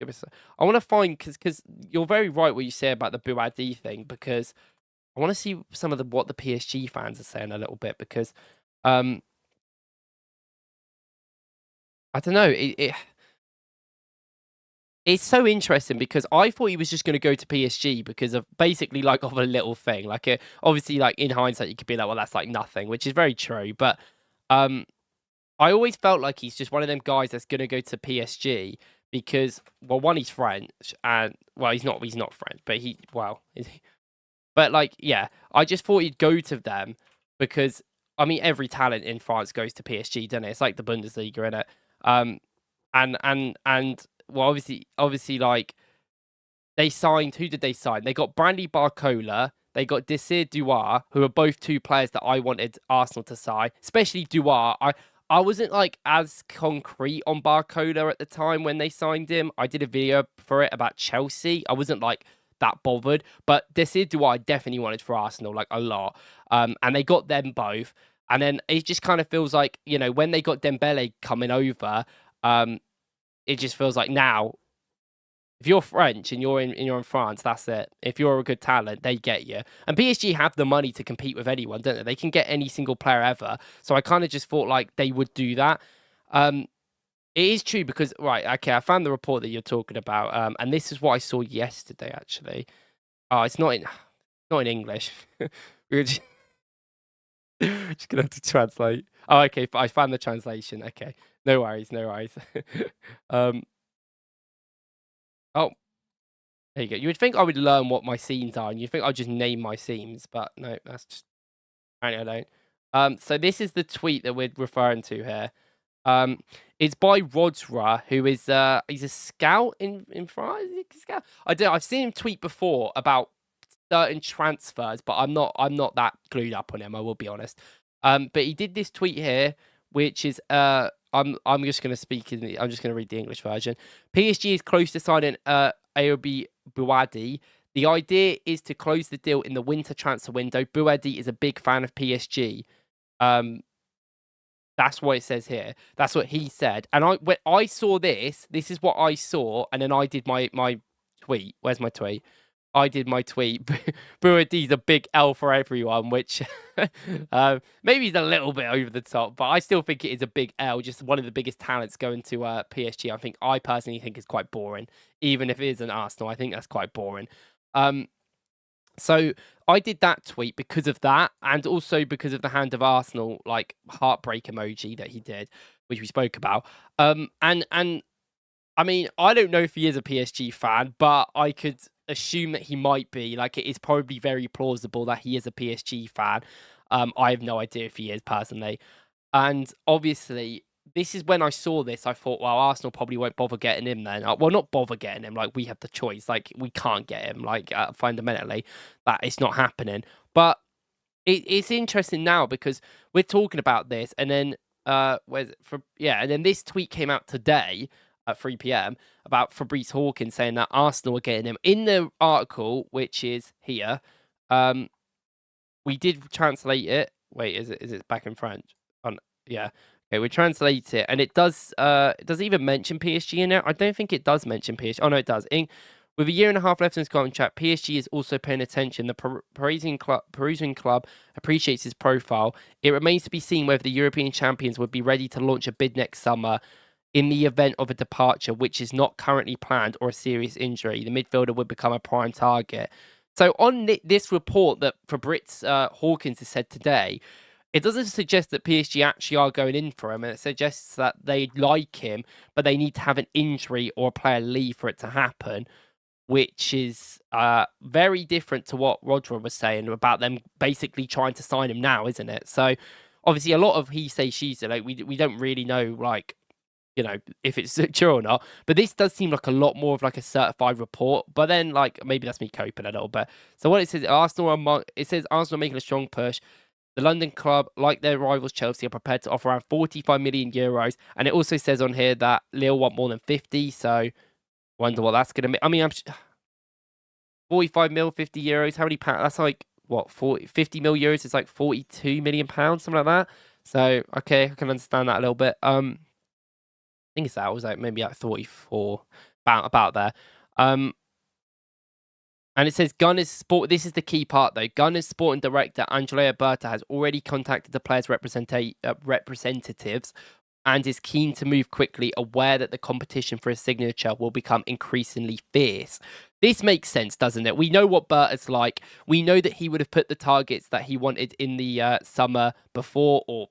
a sec. I want to find because you're very right what you say about the Bouaddi thing, because I want to see some of what the PSG fans are saying a little bit, because I don't know. It's so interesting because I thought he was just going to go to PSG because of basically like of a little thing. Like, obviously, like in hindsight, you could be like, well, that's like nothing, which is very true. But I always felt like he's just one of them guys that's going to go to PSG because, well, one, he's French, and well, he's not French, but but like, yeah, I just thought he'd go to them because, I mean, every talent in France goes to PSG, doesn't it? It's like the Bundesliga, innit? And well, obviously, like, they signed. Who did they sign? They got Brandy Barcola. They got Desir Douar, who are both two players that I wanted Arsenal to sign, especially Douar. I wasn't like as concrete on Barcola at the time when they signed him. I did a video for it about Chelsea. I wasn't like that bothered, but Desir Douar I definitely wanted for Arsenal, like a lot. And they got them both. And then it just kind of feels like, you know, when they got Dembele coming over, it just feels like now, if you're French and you're in France, that's it. If you're a good talent, they get you. And PSG have the money to compete with anyone, don't they? They can get any single player ever. So I kind of just thought like they would do that. It is true because, right, okay, I found the report that you're talking about, and this is what I saw yesterday, actually. Oh, it's not in English. We're just gonna have to translate. Oh, okay, I found the translation. Okay, no worries. Oh, there you go. You would think I would learn what my scenes are, and you'd think I'd just name my scenes, but no, that's just apparently I don't. So this is the tweet that we're referring to here. It's by Rodsra, who is he's a scout in France. Is he a scout? I've seen him tweet before about certain transfers, but I'm not that glued up on him, I will be honest. But he did this tweet here, which is I'm just gonna I'm just gonna read the English version. PSG is close to signing Ayyoub Bouaddi. The idea is to close the deal in the winter transfer window. Bouaddi is a big fan of PSG. That's what it says here. That's what he said. And when I saw this is what I saw, and then I did my tweet. Where's my tweet? I did my tweet. Bouaddi's a big L for everyone, which maybe he's a little bit over the top, but I still think it is a big L. Just one of the biggest talents going to PSG. I personally think is quite boring, even if it is an Arsenal. I think that's quite boring. So I did that tweet because of that, and also because of the Hand of Arsenal like heartbreak emoji that he did, which we spoke about. And I mean, I don't know if he is a PSG fan, but I could assume that he might be. Like, it is probably very plausible that he is a PSG fan. I have no idea if he is personally. And obviously, this is when I saw this, I thought, well, Arsenal probably won't bother getting him then. Well, not bother getting him. Like, we have the choice. Like, we can't get him. Like, fundamentally, that it's not happening. But it's interesting now because we're talking about this, and then and then this tweet came out today at 3 p.m. about Fabrice Hawkins saying that Arsenal are getting him. In the article, which is here, we did translate it. Wait, is it back in French? Yeah. Okay, we translate it, and it does even mention PSG in it. I don't think it does mention PSG. Oh no, it does. With a year and a half left in his contract, PSG is also paying attention. The Parisian club appreciates his profile. It remains to be seen whether the European champions would be ready to launch a bid next summer in the event of a departure, which is not currently planned, or a serious injury. The midfielder would become a prime target. So on this report that Fabrizio Hawkins has said today, it doesn't suggest that PSG actually are going in for him, and it suggests that they like him, but they need to have an injury or a player leave for it to happen, which is very different to what Roger was saying about them basically trying to sign him now, isn't it? So obviously a lot of he say, she say, like we don't really know, like, you know, if it's true or not. But this does seem like a lot more of like a certified report. But then, like, maybe that's me coping a little bit. So what it says, it says Arsenal are making a strong push. The London club, like their rivals Chelsea, are prepared to offer around 45 million euros. And it also says on here that Lille want more than 50. So wonder what that's going to be. I mean, 45 mil, 50 euros. How many pounds? That's like, what, 50 mil euros? It's like 42 million pounds, something like that. So, okay, I can understand that a little bit. I think it's that. It was like maybe like 44, about there. And it says Gunners Sport. This is the key part, though. Gunners Sporting Director Andrea Berta has already contacted the players' representatives and is keen to move quickly, aware that the competition for a signature will become increasingly fierce. This makes sense, doesn't it? We know what Berta's like. We know that he would have put the targets that he wanted in the summer before, or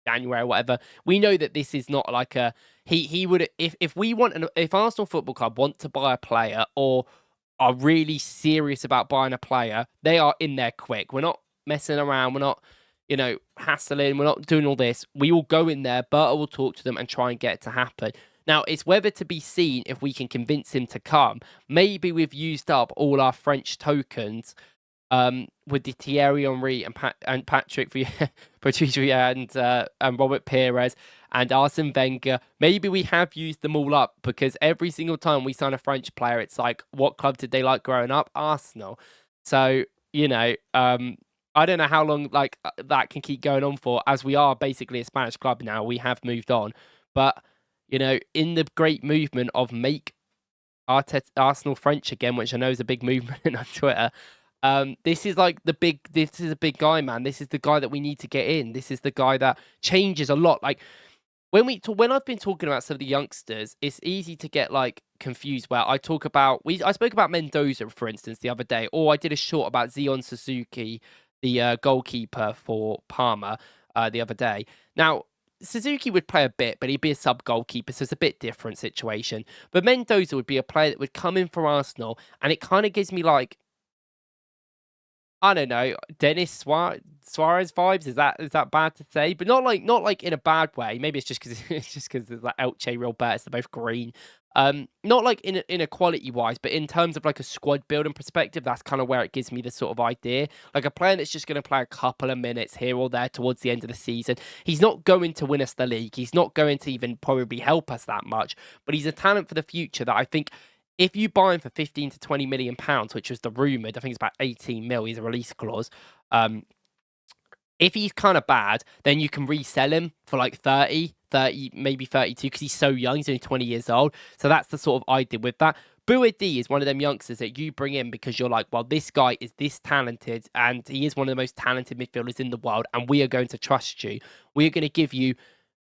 January or whatever. We know that this is not like a he would, if Arsenal Football Club want to buy a player or are really serious about buying a player, they are in there quick. We're not messing around. We're not, hassling. We're not doing all this. We will go in there. Berta will talk to them and try and get it to happen. Now, it's whether to be seen if we can convince him to come. Maybe we've used up all our French tokens with the Thierry Henry and Patrick Vieira and Robert Pires and Arsene Wenger. Maybe we have used them all up, because every single time we sign a French player, it's like, what club did they like growing up? Arsenal. So, I don't know how long that can keep going on for, as we are basically a Spanish club now. We have moved on. But, in the great movement of make Arsenal French again, which I know is a big movement on Twitter, this is a big guy, man. This is the guy that we need to get in. This is the guy that changes a lot. Like, when I've been talking about some of the youngsters, it's easy to get confused where I spoke about Mendoza, for instance, the other day, or I did a short about Zion Suzuki, the goalkeeper for Parma, the other day. Now, Suzuki would play a bit, but he'd be a sub goalkeeper, so it's a bit different situation. But Mendoza would be a player that would come in for Arsenal, and it kind of gives me I don't know, Dennis Suarez vibes. Is that bad to say? But not like in a bad way. Maybe it's just because there's like Elche, Real Betis, they're both green. Not like in a quality wise, but in terms of like a squad building perspective, that's kind of where it gives me the sort of idea. Like a player that's just going to play a couple of minutes here or there towards the end of the season. He's not going to win us the league. He's not going to even probably help us that much. But he's a talent for the future that I think, if you buy him for 15 to 20 million pounds, which was the rumoured, I think it's about 18 mil, he's a release clause. If he's kind of bad, then you can resell him for like 30, maybe 32, because he's so young. He's only 20 years old. So that's the sort of idea with that. Bouaddi is one of them youngsters that you bring in because you're like, well, this guy is this talented, and he is one of the most talented midfielders in the world, and we are going to trust you. We are going to give you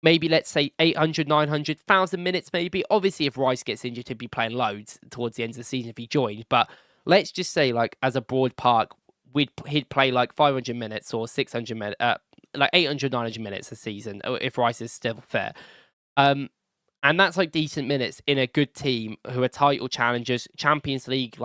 maybe, let's say, 800, 900, 1,000 minutes maybe. Obviously, if Rice gets injured, he'd be playing loads towards the end of the season if he joined. But let's just say, as a broad park, he'd play 500 minutes or 600 minutes, 800, 900 minutes a season if Rice is still fit. And that's decent minutes in a good team who are title challengers, Champions League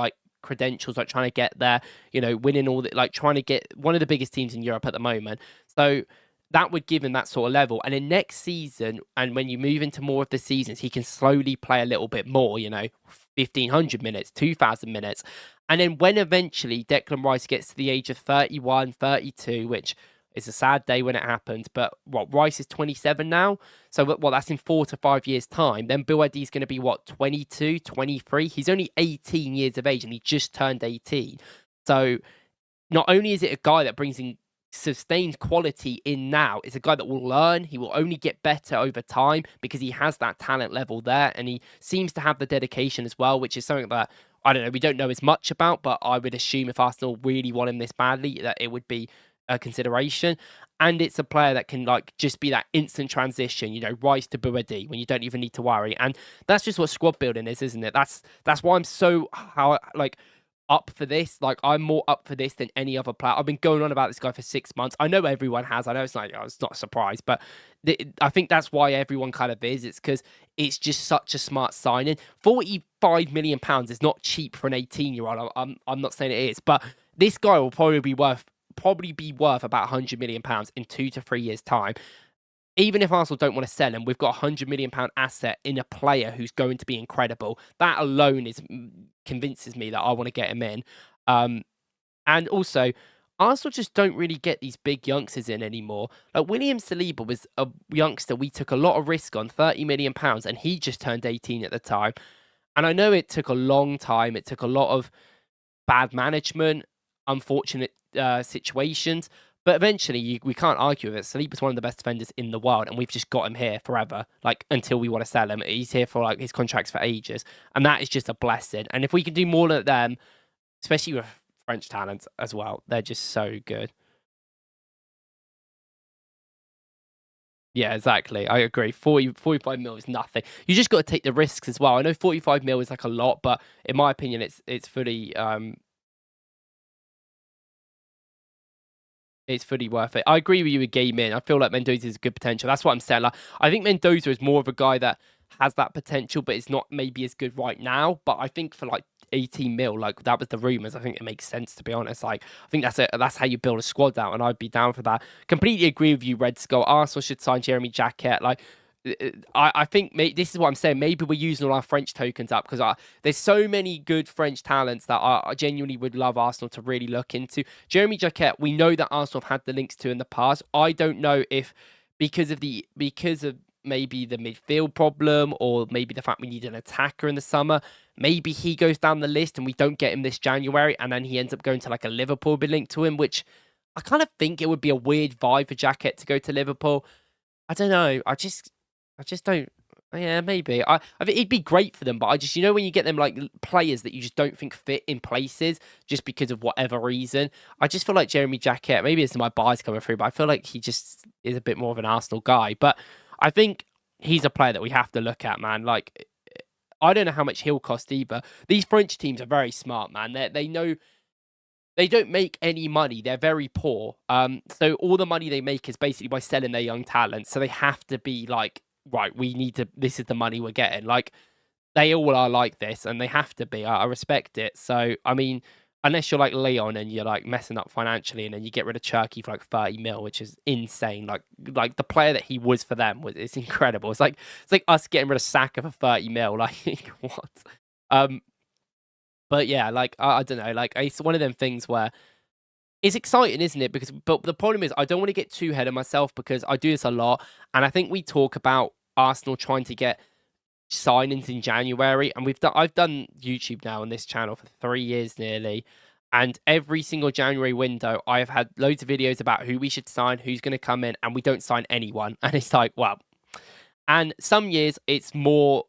credentials, trying to get there, winning all the, trying to get one of the biggest teams in Europe at the moment. So that would give him that sort of level. And then next season, and when you move into more of the seasons, he can slowly play a little bit more, 1,500 minutes, 2,000 minutes. And then when eventually Declan Rice gets to the age of 31, 32, which is a sad day when it happens, but Rice is 27 now? So that's in 4 to 5 years' time. Then Bouaddi's going to be 22, 23? He's only 18 years of age, and he just turned 18. So not only is it a guy that brings in sustained quality in now, it's a guy that will learn. He will only get better over time because he has that talent level there, and he seems to have the dedication as well, which is something that I don't know, we don't know as much about, but I would assume if Arsenal really want him this badly, that it would be a consideration. And it's a player that can like just be that instant transition, rise to Bouaddi when you don't even need to worry. And that's just what squad building is, isn't it? That's why I'm so up for this. Like, I'm more up for this than any other player. I've been going on about this guy for 6 months. I know everyone has. I know it's like, it's not a surprise, but I think that's why everyone kind of is. It's because it's just such a smart signing. £45 million is not cheap for an 18-year-old. I'm not saying it is, but this guy will probably be worth about £100 million in 2 to 3 years' time. Even if Arsenal don't want to sell him, we've got a £100 million asset in a player who's going to be incredible. That alone convinces me that I want to get him in. And also, Arsenal just don't really get these big youngsters in anymore. Like, William Saliba was a youngster we took a lot of risk on, £30 million, and he just turned 18 at the time. And I know it took a long time. It took a lot of bad management, unfortunate situations. But eventually, we can't argue with it. Saliba's one of the best defenders in the world, and we've just got him here forever, like, until we want to sell him. He's here for, like, his contracts for ages, and that is just a blessing. And if we can do more of them, especially with French talents as well, they're just so good. Yeah, exactly. I agree. 45 mil is nothing. You just got to take the risks as well. I know 45 mil is like a lot, but in my opinion, it's fully worth it. I agree with you with Game In. I feel like Mendoza is a good potential. That's what I'm saying. Like, I think Mendoza is more of a guy that has that potential, but it's not maybe as good right now. But I think for like 18 mil, like that was the rumours, I think it makes sense, to be honest. Like, I think that's how you build a squad out, and I'd be down for that. Completely agree with you, Red Skull. Arsenal should sign Jeremy Jacquet. Like, I think this is what I'm saying. Maybe we're using all our French tokens up because there's so many good French talents that I genuinely would love Arsenal to really look into. Jeremy Jacquet, we know that Arsenal have had the links to in the past. I don't know if because of maybe the midfield problem, or maybe the fact we need an attacker in the summer, maybe he goes down the list and we don't get him this January, and then he ends up going to like a Liverpool be linked to him, which I kind of think it would be a weird vibe for Jacquet to go to Liverpool. I don't know. I just don't. Yeah, maybe. I think it'd be great for them, but I just, when you get them like players that you just don't think fit in places just because of whatever reason, I just feel like Jeremy Jacquet, maybe it's my bias coming through, but I feel like he just is a bit more of an Arsenal guy. But I think he's a player that we have to look at, man. Like, I don't know how much he'll cost either. These French teams are very smart, man. They know they don't make any money. They're very poor. So all the money they make is basically by selling their young talents. So they have to be like, right, this is the money we're getting. Like, they all are like this, and they have to be. I respect it. So, I mean, unless you're like Leon and you're like messing up financially, and then you get rid of Cherky for like 30 mil, which is insane. Like the player that he was for them it's incredible. It's like us getting rid of Saka for 30 mil. Like, what? But yeah, like, I don't know. Like, it's one of them things where it's exciting, isn't it? But the problem is, I don't want to get too ahead of myself because I do this a lot, and I think we talk about Arsenal trying to get signings in January, and I've done YouTube now on this channel for 3 years nearly, and every single January window, I've had loads of videos about who we should sign, who's going to come in, and we don't sign anyone, and it's like, well. And some years it's more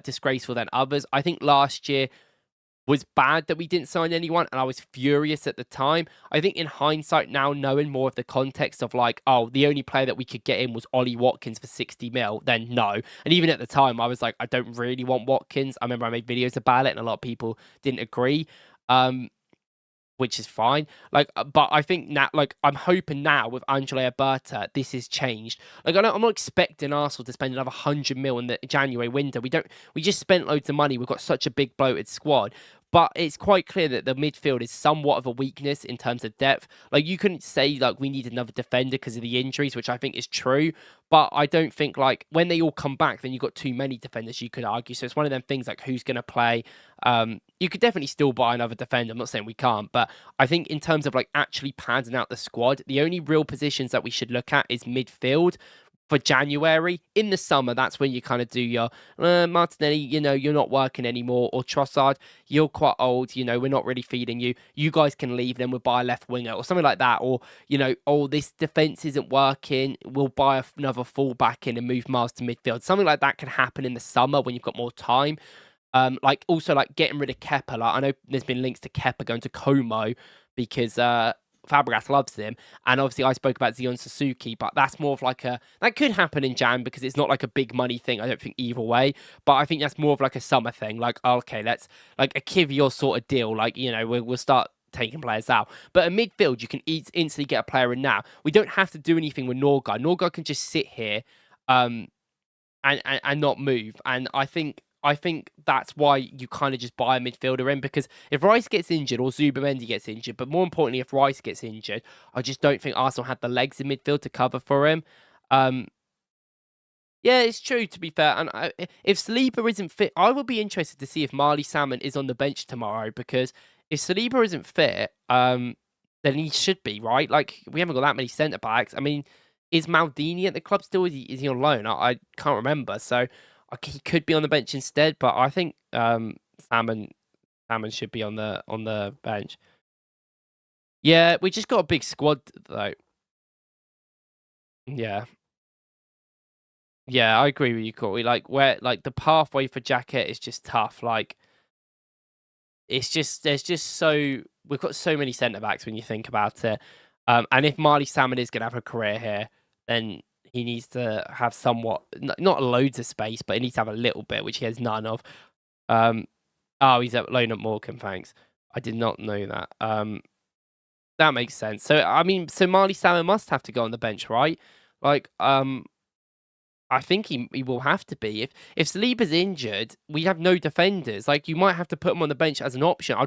disgraceful than others. I think last year was bad that we didn't sign anyone, and I was furious at the time. I think in hindsight now, knowing more of the context of like, oh, the only player that we could get in was Ollie Watkins for 60 mil, then no. And even at the time, I was like, I don't really want Watkins. I remember I made videos about it, and a lot of people didn't agree, which is fine. Like, but I think now, like, I'm hoping now with Angelo Berta, this has changed. Like, I'm not expecting Arsenal to spend another 100 mil in the January window. We just spent loads of money. We've got such a big bloated squad. But it's quite clear that the midfield is somewhat of a weakness in terms of depth. Like, you couldn't say, like, we need another defender because of the injuries, which I think is true. But I don't think, like, when they all come back, then you've got too many defenders, you could argue. So it's one of them things, like, who's going to play? You could definitely still buy another defender. I'm not saying we can't. But I think in terms of, like, actually padding out the squad, the only real positions that we should look at is midfield. For January. In the summer, that's when you kind of do your Martinelli, you're not working anymore, or Trossard, you're quite old, we're not really feeding you. You guys can leave, then we'll buy a left winger or something like that. Or, oh, this defense isn't working, we'll buy another fullback in and move Miles to midfield. Something like that can happen in the summer when you've got more time. Like also like getting rid of Kepa. Like I know there's been links to Kepa going to Como because Fabregas loves him, and obviously I spoke about Zion Suzuki, but that's more of like that could happen in Jan because it's not like a big money thing. I don't think either way, but I think that's more of like a summer thing. Like okay, let's like a Kivior sort of deal. Like we'll start taking players out. But in midfield, you can instantly get a player in now. We don't have to do anything with Norgard. Norgard can just sit here, and not move. And I think that's why you kind of just buy a midfielder in, because if Rice gets injured or Zubamendi gets injured, but more importantly, if Rice gets injured, I just don't think Arsenal had the legs in midfield to cover for him. Yeah, it's true, to be fair. And if Saliba isn't fit, I will be interested to see if Marley Salmon is on the bench tomorrow, because if Saliba isn't fit, then he should be, right? Like, we haven't got that many centre backs. I mean, is Maldini at the club still? Is he on loan? I can't remember. So he could be on the bench instead, but I think Salmon should be on the bench. Yeah, we just got a big squad though. Yeah. Yeah, I agree with you, Corey. Like where the pathway for Jacket is just tough. Like it's just we've got so many centre backs when you think about it. And if Marley Salmon is gonna have a career here, then he needs to have somewhat not loads of space, but he needs to have a little bit, which he has none of. Oh, he's at loan at Morecambe, thanks. I did not know that. That makes sense. So I mean, so Marley Salmon must have to go on the bench, right? Like, I think he will have to be. If Saliba's injured, we have no defenders. Like, you might have to put him on the bench as an option.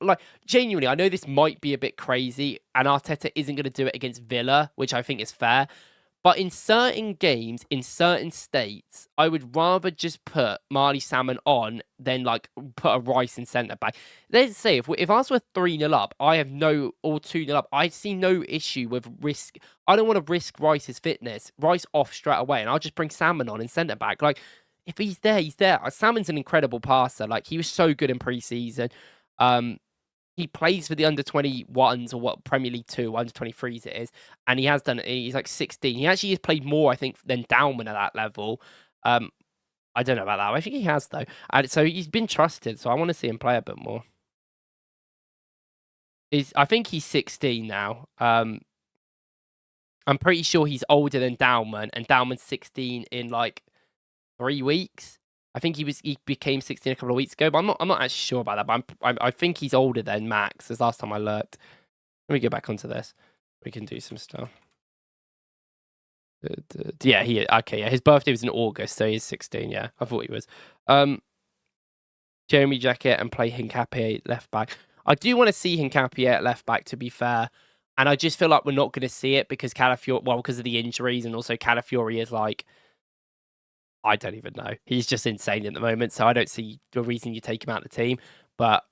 Like, genuinely, I know this might be a bit crazy, and Arteta isn't going to do it against Villa, which I think is fair. But in certain games, in certain states, I would rather just put Marley Salmon on than like put a Rice in centre back. Let's say if Arsenal were 3-0 up, or 2-0 up, I see no issue with risk. I don't want to risk Rice's fitness. Rice off straight away, and I'll just bring Salmon on in centre back. Like, if he's there, he's there. Salmon's an incredible passer. Like, he was so good in pre-season. He plays for the under-21s or what Premier League 2, under-23s it is, and he has done it. He's like 16. He actually has played more, I think, than Dalman at that level. I don't know about that. I think he has, though. And so he's been trusted, so I want to see him play a bit more. I think he's 16 now. I'm pretty sure he's older than Dalman, and Dalman's 16 in like 3 weeks. I think he became 16 a couple of weeks ago, but I'm not actually sure about that. But I think he's older than Max. As last time I looked. Let me get back onto this. We can do some stuff. Yeah, okay. Yeah, his birthday was in August, so he's 16. Yeah, I thought he was. Jeremy Jacket and play Hincapié left back. I do want to see Hincapié at left back, to be fair, and I just feel like we're not going to see it because because of the injuries, and also Calafiori is like, I don't even know. He's just insane at the moment, so I don't see the reason you take him out of the team. But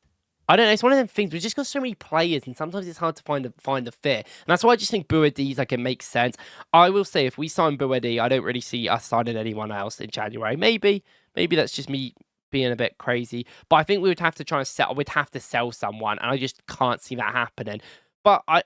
I don't know. It's one of them things. We've just got so many players, and sometimes it's hard to find the fit. And that's why I just think Bouaddi's like it makes sense. I will say, if we sign Bouaddi, I don't really see us signing anyone else in January. Maybe that's just me being a bit crazy. But I think we would have to try and sell. We'd have to sell someone, and I just can't see that happening. But I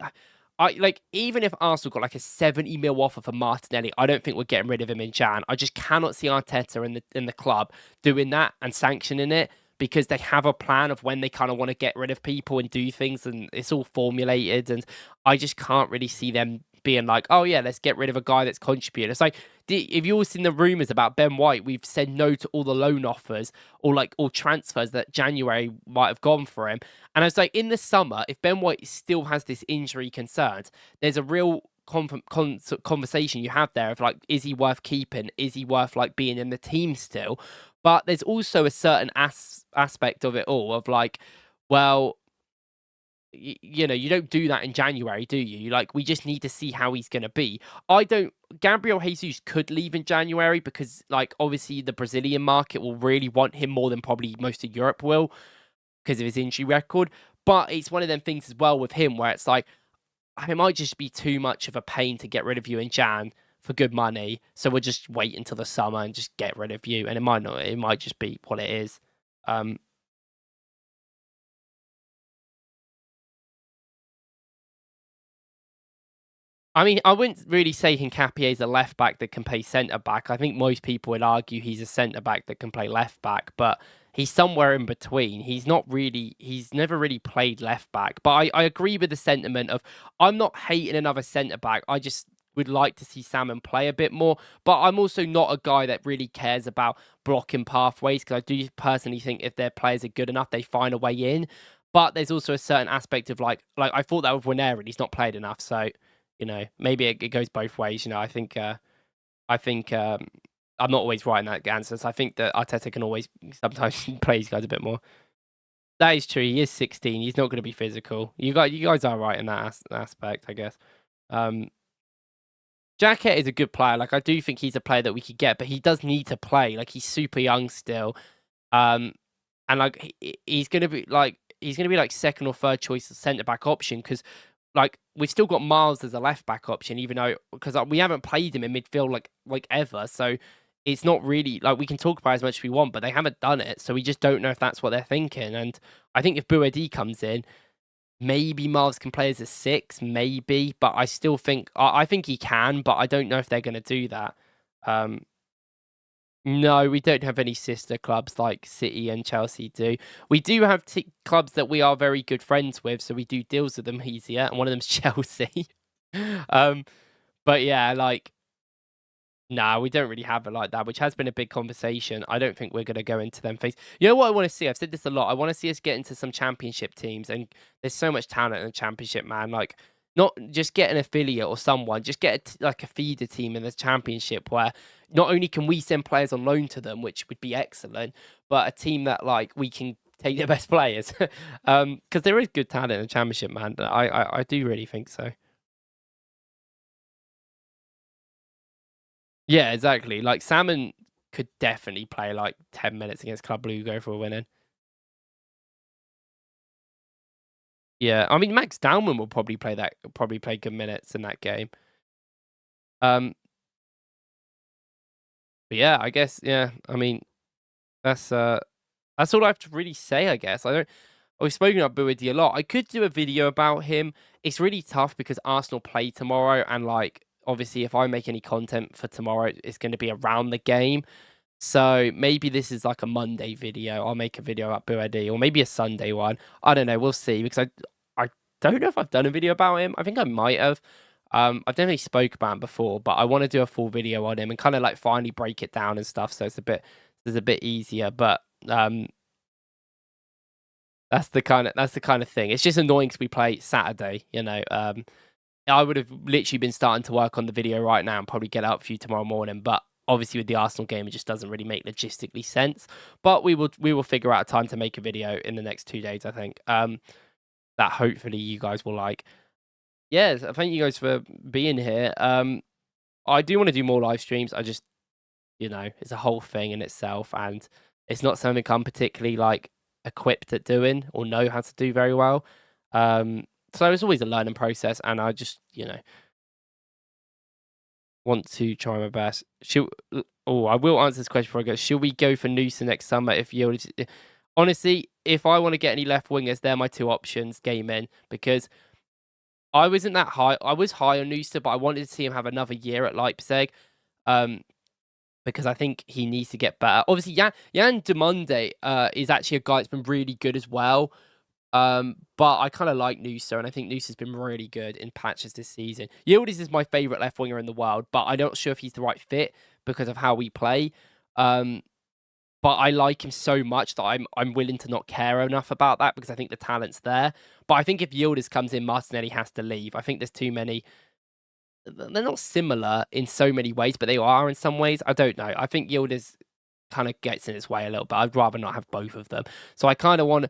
like, even if Arsenal got like a 70 mil offer for Martinelli, I don't think we're getting rid of him in Jan. I just cannot see Arteta in the club doing that and sanctioning it, because they have a plan of when they kind of want to get rid of people and do things, and it's all formulated. And I just can't really see them being like, oh yeah, let's get rid of a guy that's contributed. It's like, if you've all seen the rumours about Ben White, we've said no to all the loan offers or transfers that January might have gone for him. And I was like, in the summer, if Ben White still has this injury concerns, there's a real conversation you have there of like, is he worth keeping? Is he worth like being in the team still? But there's also a certain aspect of it all of like, well, you don't do that in January, do you? Like, we just need to see how he's going to be. Gabriel Jesus could leave in January because, like, obviously the Brazilian market will really want him more than probably most of Europe will because of his injury record. But it's one of them things as well with him where it's like, it might just be too much of a pain to get rid of you in Jan for good money. So we'll just wait until the summer and just get rid of you. And it might not. It might just be what it is. I mean, I wouldn't really say Hincapié is a left back that can play centre back. I think most people would argue he's a centre back that can play left back, but he's somewhere in between. He's never really played left back. But I agree with the sentiment of I'm not hating another centre back. I just would like to see Salmon play a bit more. But I'm also not a guy that really cares about blocking pathways, because I do personally think if their players are good enough, they find a way in. But there's also a certain aspect of like I thought that with Wanera, and he's not played enough. So, maybe it goes both ways. I think I'm not always right in that answer. So I think that Arteta can always sometimes play these guys a bit more. That is true. He is 16. He's not going to be physical. You guys are right in that aspect, I guess. Jacket is a good player. Like, I do think he's a player that we could get, but he does need to play. Like, he's super young still. And like he's gonna be like second or third choice centre back option, because like we've still got Miles as a left back option, even though because we haven't played him in midfield like ever. So it's not really like we can talk about it as much as we want, but they haven't done it. So we just don't know if that's what they're thinking. And I think if Bouaddi comes in, maybe Miles can play as a 6, maybe, but I still think I think he can, but I don't know if they're going to do that. No, we don't have any sister clubs like City and Chelsea do. We do have clubs that we are very good friends with, so we do deals with them easier, and one of them's Chelsea. But yeah, like, nah, we don't really have it like that, which has been a big conversation. I don't think we're going to go into them face. You know what I want to see? I've said this a lot. I want to see us get into some championship teams, and there's so much talent in the championship, man. Like, not just get an affiliate or someone, just get like a feeder team in the championship where not only can we send players on loan to them, which would be excellent, but a team that like we can take their best players. Because there is good talent in the championship, man. I do really think so. Yeah, exactly. Like Salmon could definitely play like 10 minutes against Club Blue, go for a winning. Yeah, I mean Max Downman will probably play good minutes in that game. But yeah, I guess I mean that's all I have to really say, I guess. We've spoken about Bouaddi a lot. I could do a video about him. It's really tough because Arsenal play tomorrow, and like obviously if I make any content for tomorrow, it's going to be around the game. So maybe this is like a Monday video. I'll make a video about Bouaddi, or maybe a Sunday one. I don't know. We'll see, because I don't know if I've done a video about him. I think I might have. I've definitely spoke about him before, but I want to do a full video on him and kind of like finally break it down and stuff, so it's a bit easier. But that's the kind of thing. It's just annoying because we play Saturday. I would have literally been starting to work on the video right now and probably get out for you tomorrow morning, but obviously with the Arsenal game, it just doesn't really make logistically sense. But we will figure out a time to make a video in the next 2 days, I think. That hopefully you guys will like. Yes, thank you guys for being here. I do want to do more live streams. I just, it's a whole thing in itself, and it's not something I'm particularly like equipped at doing or know how to do very well. So it's always a learning process, and I just, want to try my best. I will answer this question before I go. Should we go for Noosa next summer if honestly, if I want to get any left wingers, they're my 2 options game in, because I wasn't that high. I was high on Noosa, but I wanted to see him have another year at Leipzig. Because I think he needs to get better. Obviously, Jan de Monde is actually a guy that's been really good as well. But I kind of like Noosa, and I think Noosa's been really good in patches this season. Yildiz is my favourite left winger in the world, but I'm not sure if he's the right fit because of how we play. But I like him so much that I'm willing to not care enough about that, because I think the talent's there. But I think if Yildiz comes in, Martinelli has to leave. I think there's too many. They're not similar in so many ways, but they are in some ways. I don't know. I think Yildiz kind of gets in its way a little bit. I'd rather not have both of them. So I kind of want.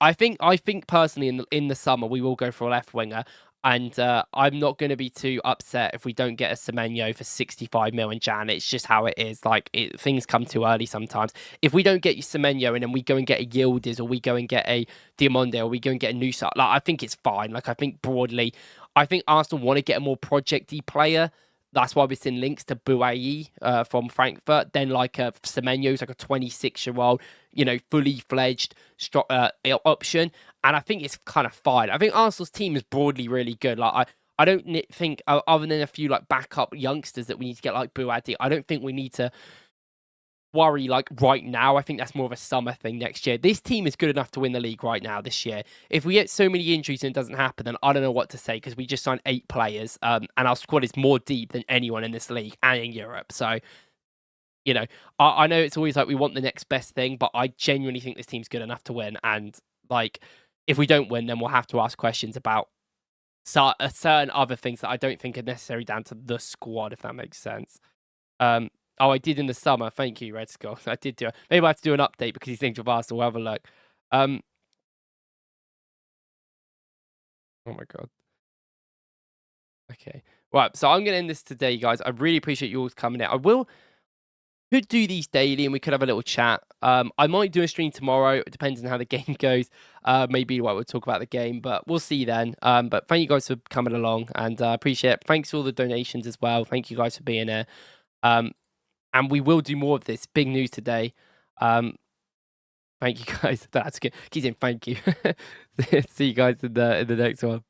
I think personally in the summer we will go for a left winger, and I'm not going to be too upset if we don't get a Semenyo for 65 mil in Jan. It's just how it is. Like things come too early sometimes. If we don't get you Semenyo and then we go and get a Yildiz, or we go and get a Diamonde, or we go and get a Noosa, like I think it's fine. Like I think broadly, I think Arsenal want to get a more projecty player. That's why we're seeing links to Bouaddi from Frankfurt. Then like a Semenyo's like a 26-year-old, fully fledged option. And I think it's kind of fine. I think Arsenal's team is broadly really good. Like I don't think, other than a few like backup youngsters that we need to get like Bouaddi, I don't think we need to worry like right now. I think that's more of a summer thing next year. This team is good enough to win the league right now this year. If we get so many injuries and it doesn't happen, then I don't know what to say, because we just signed 8 players, and our squad is more deep than anyone in this league and in Europe. So, you know, I know it's always like we want the next best thing, but I genuinely think this team's good enough to win. And like, if we don't win, then we'll have to ask questions about certain other things that I don't think are necessarily down to the squad, if that makes sense. Oh, I did in the summer. Thank you, Red Skull. I did do it. Maybe I have to do an update because he's thinking of Arsenal. We'll have a look. Oh my god. Okay. Right. So I'm going to end this today, guys. I really appreciate you all coming in. Could do these daily and we could have a little chat. I might do a stream tomorrow. It depends on how the game goes. Maybe we'll talk about the game, but we'll see then. But thank you guys for coming along, and I appreciate it. Thanks for all the donations as well. Thank you guys for being here. And we will do more of this. Big news today. Thank you guys. That's good. Keep saying thank you. See you guys in the next one.